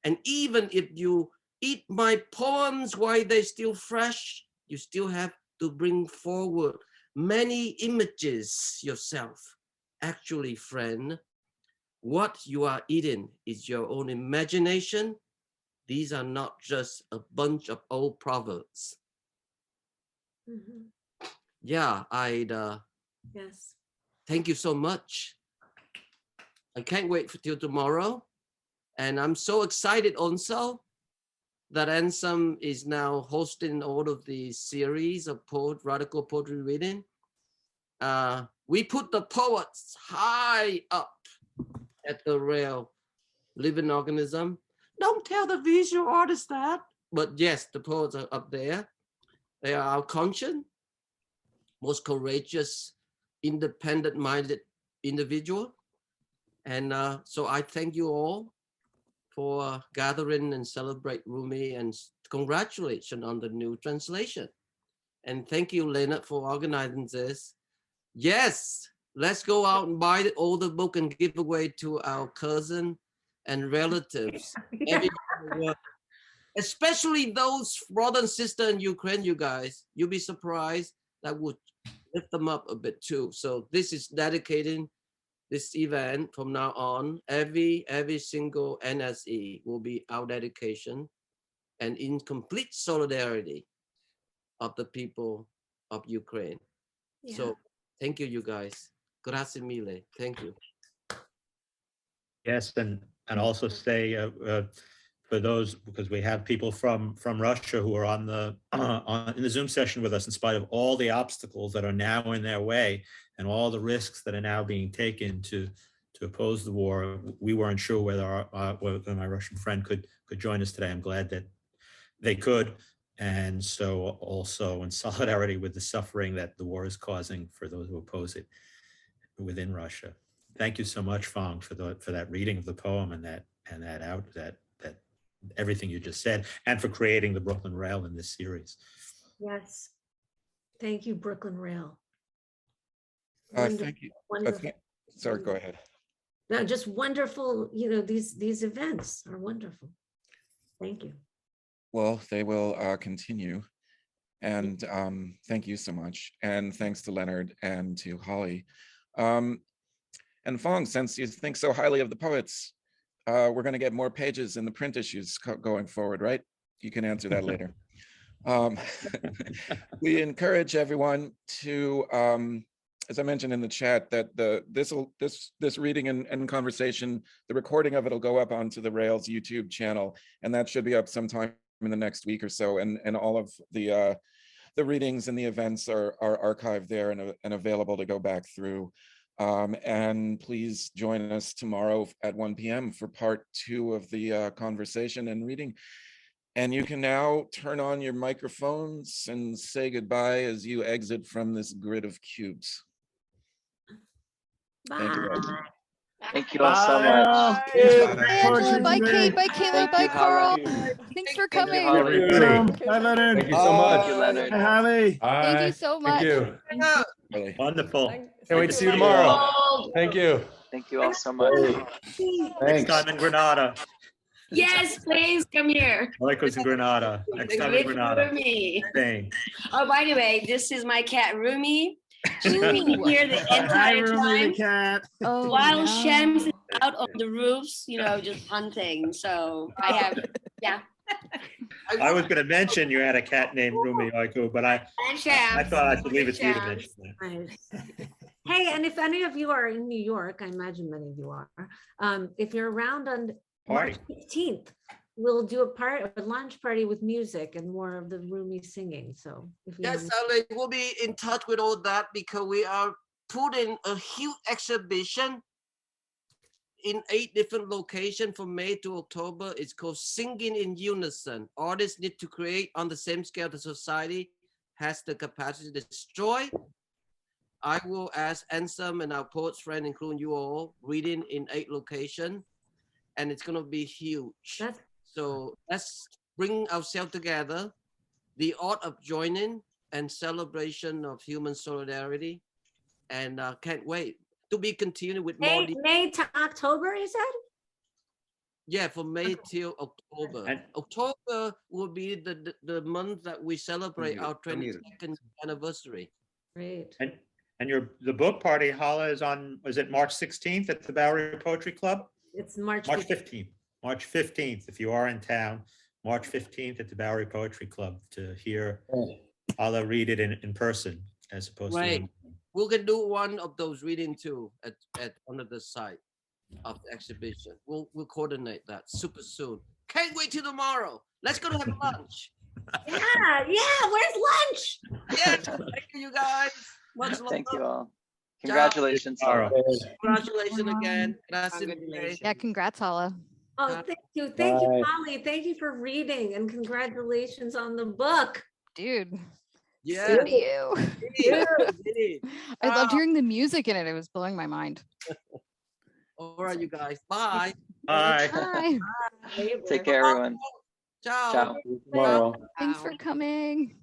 And even if you eat my poems while they're still fresh, you still have to bring forward many images yourself. Actually, friend, what you are eating is your own imagination. These are not just a bunch of old proverbs. Mm-hmm. Yeah, Yes. Thank you so much. I can't wait till tomorrow. And I'm so excited also that Anselm is now hosting all of the series of radical poetry reading. We put the poets high up at the rail, living organism. Don't tell the visual artist that. But yes, the poets are up there. They are our conscience, most courageous, independent-minded individual. And so I thank you all for gathering and celebrate Rumi, and congratulations on the new translation. And thank you, Leonard, for organizing this. Yes, let's go out and buy the older book and give away to our cousin and relatives. Yeah. Especially those brother and sister in Ukraine, you guys. You'll be surprised. That would lift them up a bit too. So this is dedicating this event from now on. Every single NSE will be our dedication, and in complete solidarity of the people of Ukraine. Yeah. So thank you, you guys. Grazie mille. Thank you. Yes, and also say for those, because we have people from Russia who are on the in the Zoom session with us, in spite of all the obstacles that are now in their way and all the risks that are now being taken to oppose the war. We weren't sure whether whether my Russian friend could join us today. I'm glad that they could. And so also in solidarity with the suffering that the war is causing for those who oppose it within Russia. Thank you so much, Fong, for that reading of the poem and that everything you just said, and for creating the Brooklyn Rail in this series. Yes. Thank you, Brooklyn Rail. Thank you. Wonderful. Sorry, go ahead. No, just wonderful, you know, these events are wonderful. Thank you. Well, they will continue. And thank you so much. And thanks to Leonard and to Haleh. And Fong, since you think so highly of the poets, we're going to get more pages in the print issues going forward, right? You can answer that later. We encourage everyone to, as I mentioned in the chat, that this reading and conversation, the recording of it will go up onto the Rails YouTube channel, and that should be up sometime in the next week or so. And all of the readings and the events are archived there and available to go back through. And please join us tomorrow at 1 p.m. for part 2 of the conversation and reading. And you can now turn on your microphones and say goodbye as you exit from this grid of cubes. Bye. Thank you all. Thank you all so much. Bye, Angela. Bye, Kate. Bye, Kayla. Thank Bye, you, Carl. Haleh. Thanks for Thank you, coming. Haleh. Bye, Leonard. Thank you so much. Thank you, Leonard. Hi, Haleh. Thank you so much. Thank you. Really. Wonderful. Can't wait to see you tomorrow. Thank you. Thank you all so much. Next Thanks. time in Granada. Yes, please come here. I like was in Granada. Next time in With Granada. Rumi. Spain. Oh, by the way, this is my cat Rumi. She's been here the Hi, entire Rumi the time cat. Oh, while no. Shams is out on the roofs, you know, just hunting. So I have, yeah. I was going to mention you had a cat named Rumi Oiku, but I And Shams. thought I should leave it to you to Shams. mention that. Nice. Hey, and if any of you are in New York, I imagine many of you are, if you're around on March 15th, we'll do a lunch party with music and more of the Rumi singing. So if you Yes, wanna- Haleh, we'll be in touch with all that because we are putting a huge exhibition in 8 different locations from May to October. It's called Singing in Unison. Artists need to create on the same scale the society has the capacity to destroy. I will ask Ansem and our poets friend, including you all, reading in 8 locations, and it's gonna be huge. That's So let's bring ourselves together, the art of joining and celebration of human solidarity. And can't wait to be continued with more. May to October, you said? Yeah, from May till October. And- October will be the month that we celebrate our 22nd anniversary. Great. And the book party, Haleh, is it March 16th at the Bowery Poetry Club? It's March March 15th. 15th. March 15th, if you are in town, March 15th at the Bowery Poetry Club to hear Haleh read it in person as opposed Right. to. We can do one of those reading too at one of the site of the exhibition. We'll coordinate that super soon. Can't wait till tomorrow. Let's go to have lunch. Yeah, where's lunch? Yeah, thank you guys. Much love. Thank you all. Congratulations. Ciao. Haleh. Congratulations again. Gracias. Congratulations. Yeah, congrats, Haleh. Oh, thank you. Thank you, Haleh. Thank you for reading and congratulations on the book. Dude, Yeah. so do you. Indeed. I loved hearing the music in it. It was blowing my mind. All right, you guys. Bye. Bye. Bye. Take care, everyone. Ciao. Ciao. Tomorrow. Thanks for coming.